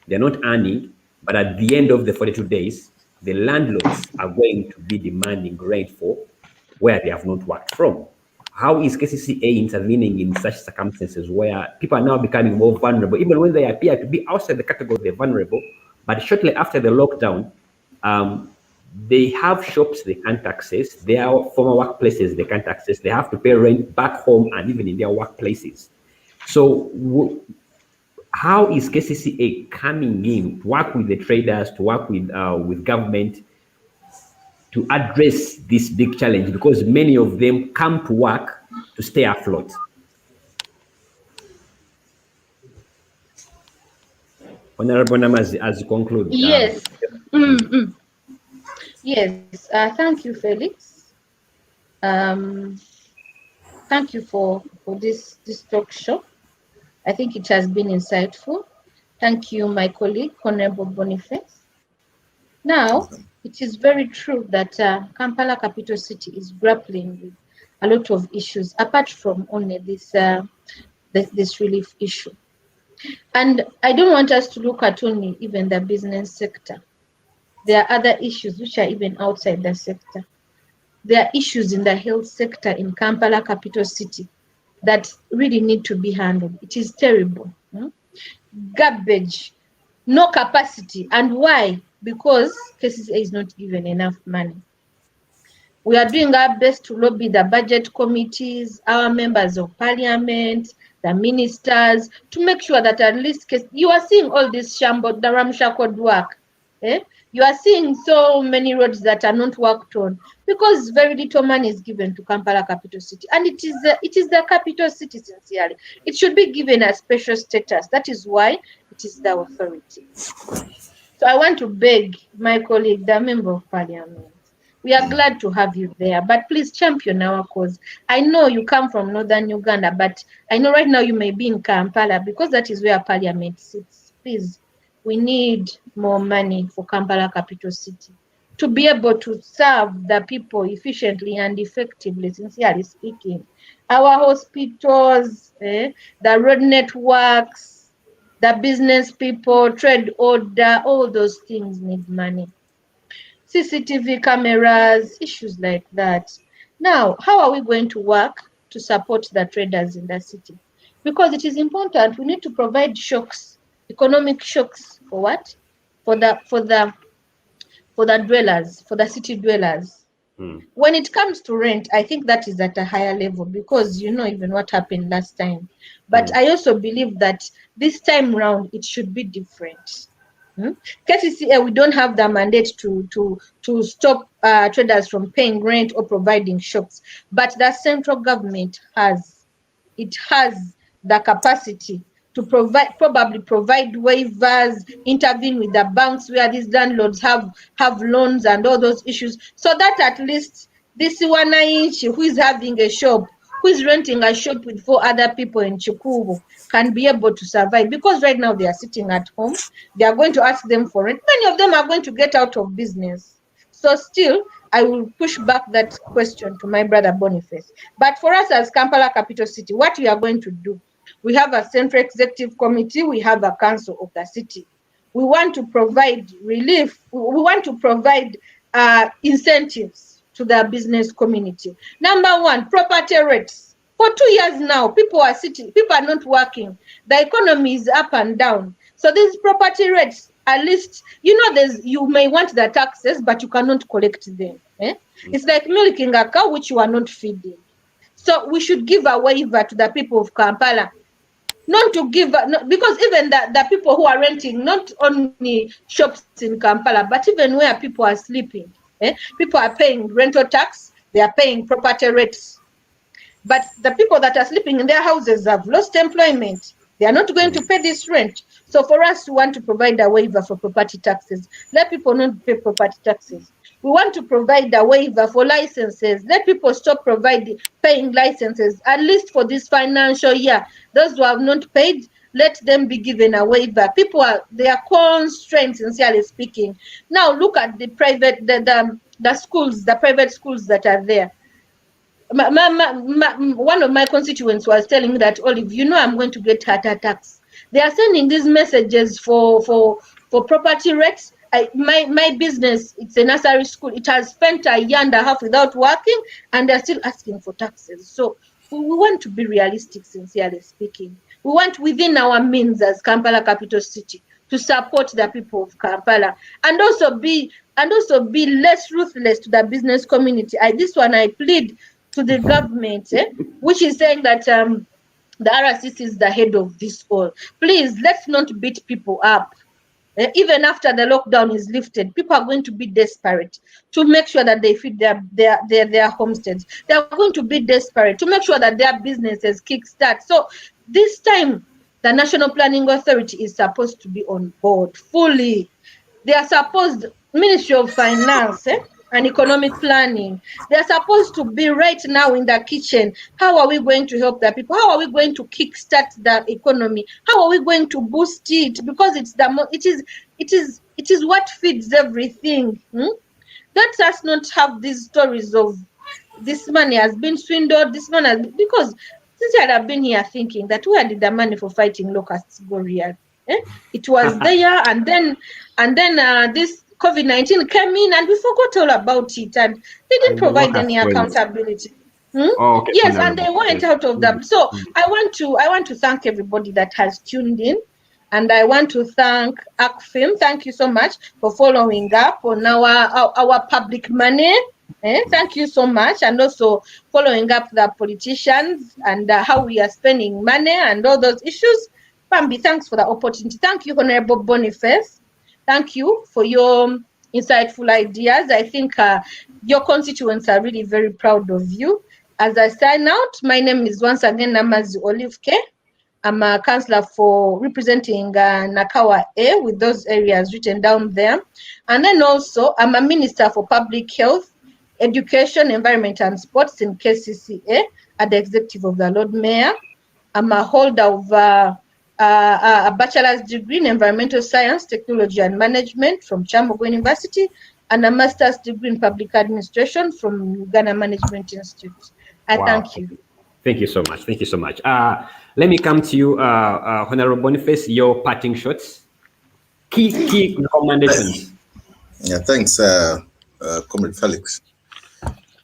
they're not earning, but at the end of the 42 days, the landlords are going to be demanding rent for where they have not worked from. How is KCCA intervening in such circumstances where people are now becoming more vulnerable, even when they appear to be outside the category of the vulnerable, but shortly after the lockdown, they have shops they can't access, their former workplaces they can't access, they have to pay rent back home and even in their workplaces. So how is KCCA coming in to work with the traders, to work with government to address this big challenge? Because many of them come to work to stay afloat. Honorable Namazzi, as you conclude. Yes. Yes. Thank you, Felix. Thank you for this talk show. I think it has been insightful. Thank you, my colleague, Honorable Boniface. Now, it is very true that Kampala capital city is grappling with a lot of issues, apart from only this relief issue. And I don't want us to look at only even the business sector. There are other issues which are even outside the sector. There are issues in the health sector in Kampala capital city that really need to be handled. It is terrible. Garbage, no capacity. And why? Because KCCA is not given enough money. We are doing our best to lobby the budget committees, our members of parliament, the ministers, to make sure that at least you are seeing all this the ramshackle work. You are seeing so many roads that are not worked on because very little money is given to Kampala capital city, and it is the capital city. Sincerely, it should be given a special status. That is why it is the authority. So I want to beg my colleague, the member of parliament. We are glad to have you there, but please champion our cause. I know you come from northern Uganda, but I know right now you may be in Kampala because that is where parliament sits. Please, we need more money for Kampala capital city to be able to serve the people efficiently and effectively, sincerely speaking. Our hospitals, the road networks, the business people, trade order, all those things need money. CCTV cameras, issues like that. Now, how are we going to work to support the traders in the city? Because it is important, we need to provide shocks, economic shocks for what? For the dwellers, for the city dwellers. When it comes to rent, I think that is at a higher level because you know even what happened last time. But I also believe that this time round it should be different. KCCA, we don't have the mandate to stop traders from paying rent or providing shocks, but the central government has. It has the capacity to probably provide waivers, intervene with the banks where these landlords have loans and all those issues, so that at least this wananchi who is having a shop, who is renting a shop with 4 other people in Chikubu can be able to survive, because right now they are sitting at home. They are going to ask them for rent. Many of them are going to get out of business. So still, I will push back that question to my brother Boniface. But for us as Kampala capital city, what we are going to do, we have a central executive committee, we have a council of the city. We want to provide relief, we want to provide incentives to the business community. Number one, property rates. For 2 years now, people are sitting, people are not working. The economy is up and down. So these property rates, at least, you know, you may want the taxes, but you cannot collect them. It's like milking a cow which you are not feeding. So we should give a waiver to the people of Kampala. Not to give, because even the people who are renting, not only shops in Kampala, but even where people are sleeping. People are paying rental tax, they are paying property rates. But the people that are sleeping in their houses have lost employment. They are not going to pay this rent. So for us, we want to provide a waiver for property taxes. Let people not pay property taxes. We want to provide a waiver for licenses. Let people stop paying licenses, at least for this financial year. Those who have not paid, let them be given a waiver. They are constrained, sincerely speaking. Now look at the private, the schools, the private schools that are there. One of my constituents was telling me that, Olive, you know I'm going to get heart attacks. They are sending these messages for property rates. My business, it's a nursery school. It has spent a year and a half without working, and they're still asking for taxes. So we want to be realistic, sincerely speaking. We want within our means as Kampala capital city to support the people of Kampala, and also be less ruthless to the business community. This one I plead to the government, which is saying that The RCC is the head of this all. Please, let's not beat people up. Even after the lockdown is lifted, people are going to be desperate to make sure that they feed their homesteads. They are going to be desperate to make sure that their businesses kickstart. So this time, the National Planning Authority is supposed to be on board fully. They are supposed, Ministry of Finance and Economic Planning, they are supposed to be right now in the kitchen. How are we going to help the people? How are we going to kickstart the economy? How are we going to boost it? Because it is what feeds everything. Let us not have these stories of this money has been swindled, this money has been, because since I have been here thinking that where did the money for fighting locusts go real? It was there, and then this COVID-19 came in, and we forgot all about it, and they didn't provide any accountability. Oh, okay, Yes, and they went out of them. So I want to thank everybody that has tuned in, and I want to thank ACFIM. Thank you so much for following up on our public money. Thank you so much, and also following up the politicians and how we are spending money and all those issues. Bambi, thanks for the opportunity. Thank you, Honorable Boniface. Thank you for your insightful ideas. I think your constituents are really very proud of you. As I sign out, my name is once again Namazzi Olivke. I'm a councillor for representing Nakawa A with those areas written down there. And then also, I'm a minister for public health, education, environment and sports in KCCA at the executive of the Lord Mayor. I'm a holder of a bachelor's degree in environmental science, technology and management from Kyambogo University, and a master's degree in public administration from Uganda Management Institute. Thank you. Thank you so much. Thank you so much. Let me come to you, Honorable Boniface, your parting shots. Key recommendations. Yeah, thanks, Comrade Felix.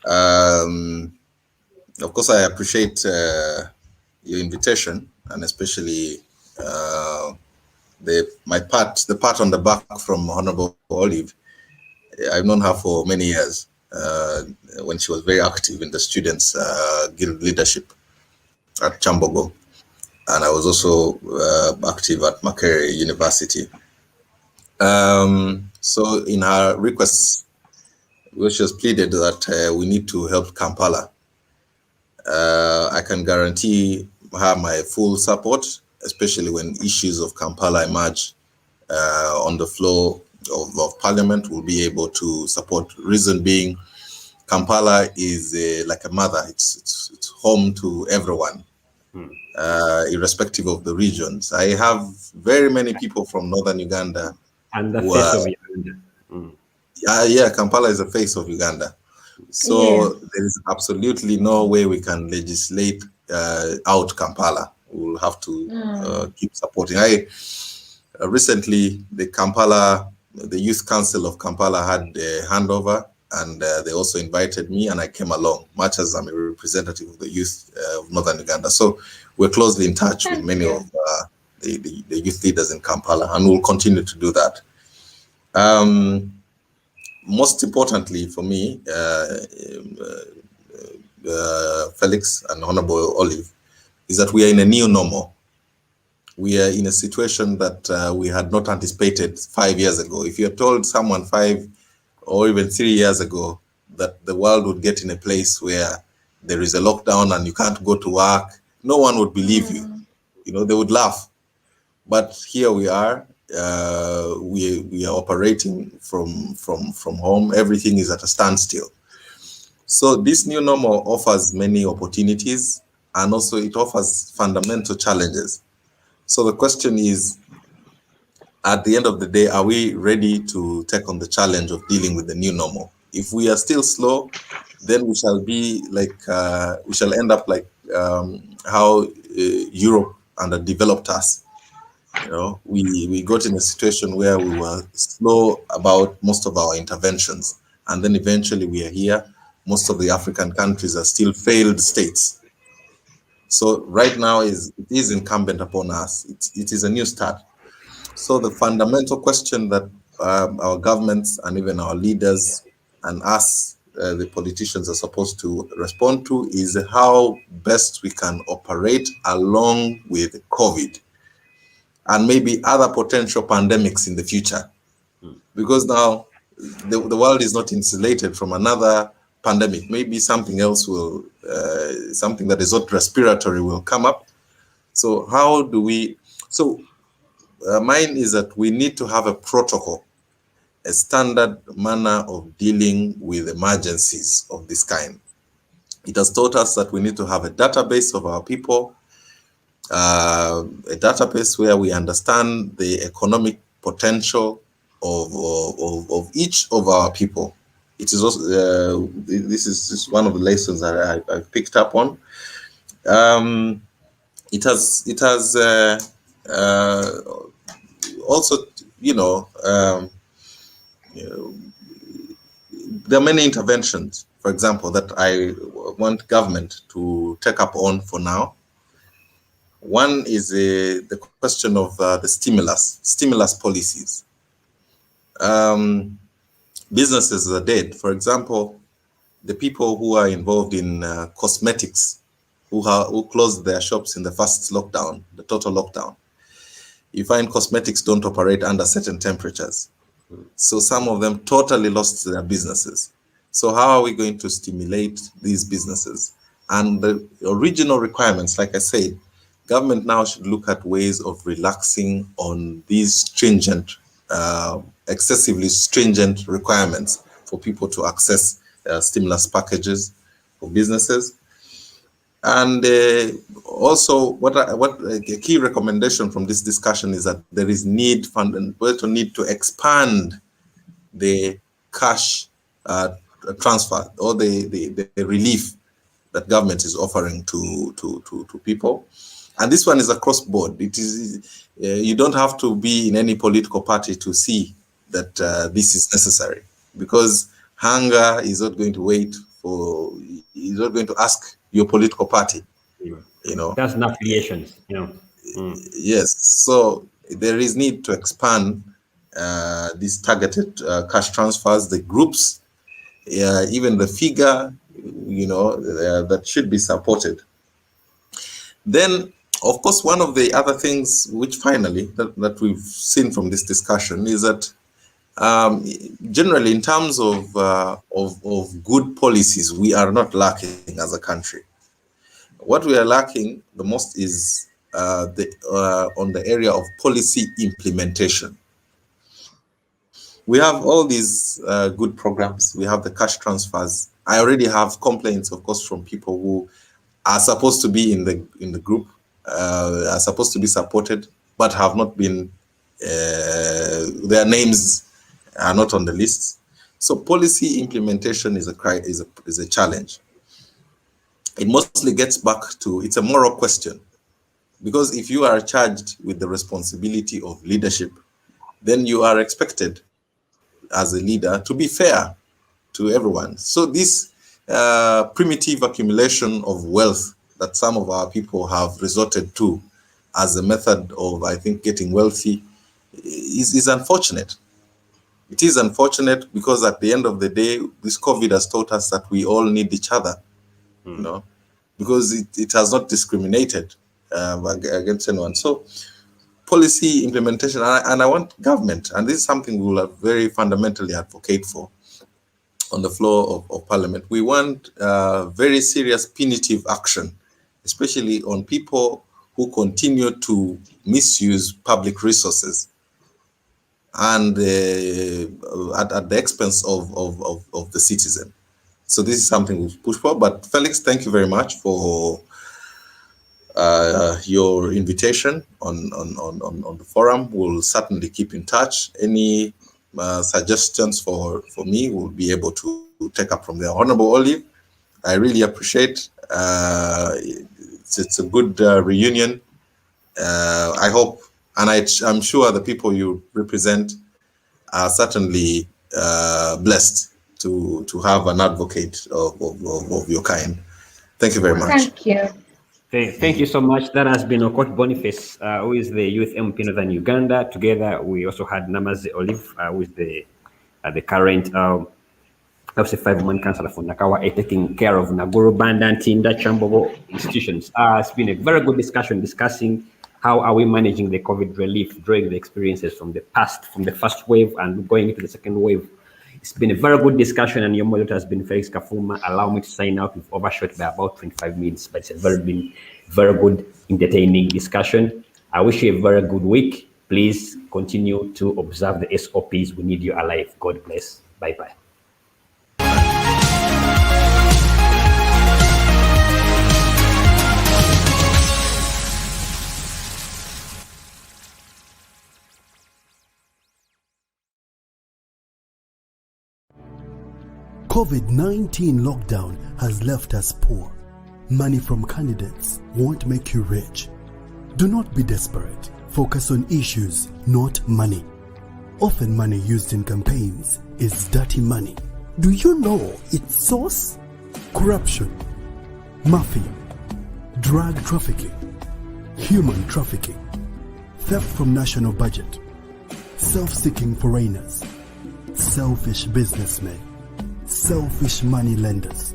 Of course, I appreciate your invitation, and especially the part on the back from Honorable Olive. I've known her for many years when she was very active in the students' guild leadership at Kyambogo, and I was also active at Makerere University. So in her requests, she has pleaded that we need to help Kampala. I can guarantee her my full support, especially when issues of Kampala emerge on the floor of Parliament. We'll be able to support. Reason being, Kampala is like a mother. It's home to everyone, irrespective of the regions. I have very many people from northern Uganda. And the face of Uganda. Yeah, Kampala is the face of Uganda. So there is absolutely no way we can legislate out Kampala. We'll have to keep supporting. Recently, the Youth Council of Kampala had a handover, and they also invited me, and I came along, much as I'm a representative of the youth of Northern Uganda. So we're closely in touch with many of the youth leaders in Kampala, and we'll continue to do that. Most importantly for me, Felix and Honorable Olive, is that we are in a new normal. We are in a situation that we had not anticipated 5 years ago. If you had told someone 5 or even 3 years ago that the world would get in a place where there is a lockdown and you can't go to work, no one would believe you. You know, they would laugh. But here we are. We are operating from home. Everything is at a standstill. So this new normal offers many opportunities, and also it offers fundamental challenges. So the question is, at the end of the day, are we ready to take on the challenge of dealing with the new normal? If we are still slow, then we shall be like, we shall end up like how Europe underdeveloped us. You know, we got in a situation where we were slow about most of our interventions, and then eventually we are here. Most of the African countries are still failed states. So right now it is incumbent upon us. It is a new start. So the fundamental question that our governments and even our leaders and us the politicians are supposed to respond to is how best we can operate along with COVID and maybe other potential pandemics in the future. Because now the world is not insulated from another pandemic. Maybe something else will, something that is not respiratory will come up. So how do we, mine is that we need to have a protocol, a standard manner of dealing with emergencies of this kind. It has taught us that we need to have a database of our people, a database where we understand the economic potential of each of our people. It is also, this is one of the lessons that I picked up on. It has also, there are many interventions, for example, that I want government to take up on for now. One is the question of the stimulus policies. Businesses are dead. For example, the people who are involved in cosmetics, who closed their shops in the first lockdown, the total lockdown. You find cosmetics don't operate under certain temperatures. So some of them totally lost their businesses. So how are we going to stimulate these businesses? And the original requirements, like I said, government now should look at ways of relaxing on these stringent, excessively stringent requirements for people to access stimulus packages for businesses. And also, what a key recommendation from this discussion is that there is need to expand the cash transfer or the relief that government is offering to people. And this one is across board. It is you don't have to be in any political party to see that this is necessary, because hunger is not going to wait for. Is not going to ask your political party. That's not affiliations. Yes. So there is need to expand these targeted cash transfers, the groups, even the figure, that should be supported. Then, of course, one of the other things which finally that we've seen from this discussion is that generally, in terms of good policies, we are not lacking as a country. What we are lacking the most is on the area of policy implementation. We have all these good programs. We have the cash transfers. I already have complaints, of course, from people who are supposed to be in the group, are supposed to be supported, but have not been. Their names are not on the list. So policy implementation is a challenge. It mostly gets back to, it's a moral question, because if you are charged with the responsibility of leadership, then you are expected as a leader to be fair to everyone. So this primitive accumulation of wealth that some of our people have resorted to as a method of, I think, getting wealthy is unfortunate. It is unfortunate because at the end of the day, this COVID has taught us that we all need each other, because it has not discriminated against anyone. So policy implementation, and I want government, and this is something we will very fundamentally advocate for on the floor of Parliament. We want very serious punitive action, especially on people who continue to misuse public resources and at the expense of the citizen. So this is something we've pushed for. But Felix, thank you very much for your invitation on the forum. We'll certainly keep in touch. Any suggestions for me, we'll be able to take up from there. Honorable Olive, I really appreciate. It's a good reunion. I hope, and I'm sure the people you represent are certainly blessed to have an advocate of your kind. Thank you very much. Thank you. Thank you so much. That has been Okot Boniface, who is the Youth MP Northern Uganda. Together, we also had Namazzi Olive, who is the current obviously 5-man councillor for Nakawa, taking care of Naguru, Banda, Ntinda, Kyambogo institutions. It's been a very good discussion discussing how are we managing the COVID relief during the experiences from the past, from the first wave and going into the second wave. It's been a very good discussion, and your moderator has been Felix Kafuma. Allow me to sign out. We've overshot by about 25 minutes, but it's been very good, entertaining discussion. I wish you a very good week. Please continue to observe the SOPs. We need you alive. God bless. Bye-bye. COVID-19 lockdown has left us poor. Money from candidates won't make you rich. Do not be desperate. Focus on issues, not money. Often money used in campaigns is dirty money. Do you know its source? Corruption, mafia, drug trafficking, human trafficking, theft from national budget, self-seeking foreigners, selfish businessmen, selfish money lenders.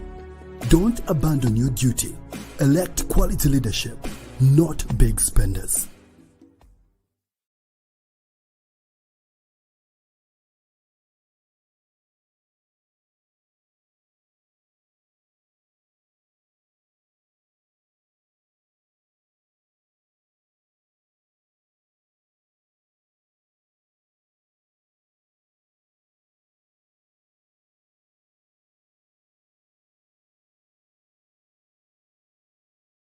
Don't abandon your duty. Elect quality leadership, not big spenders.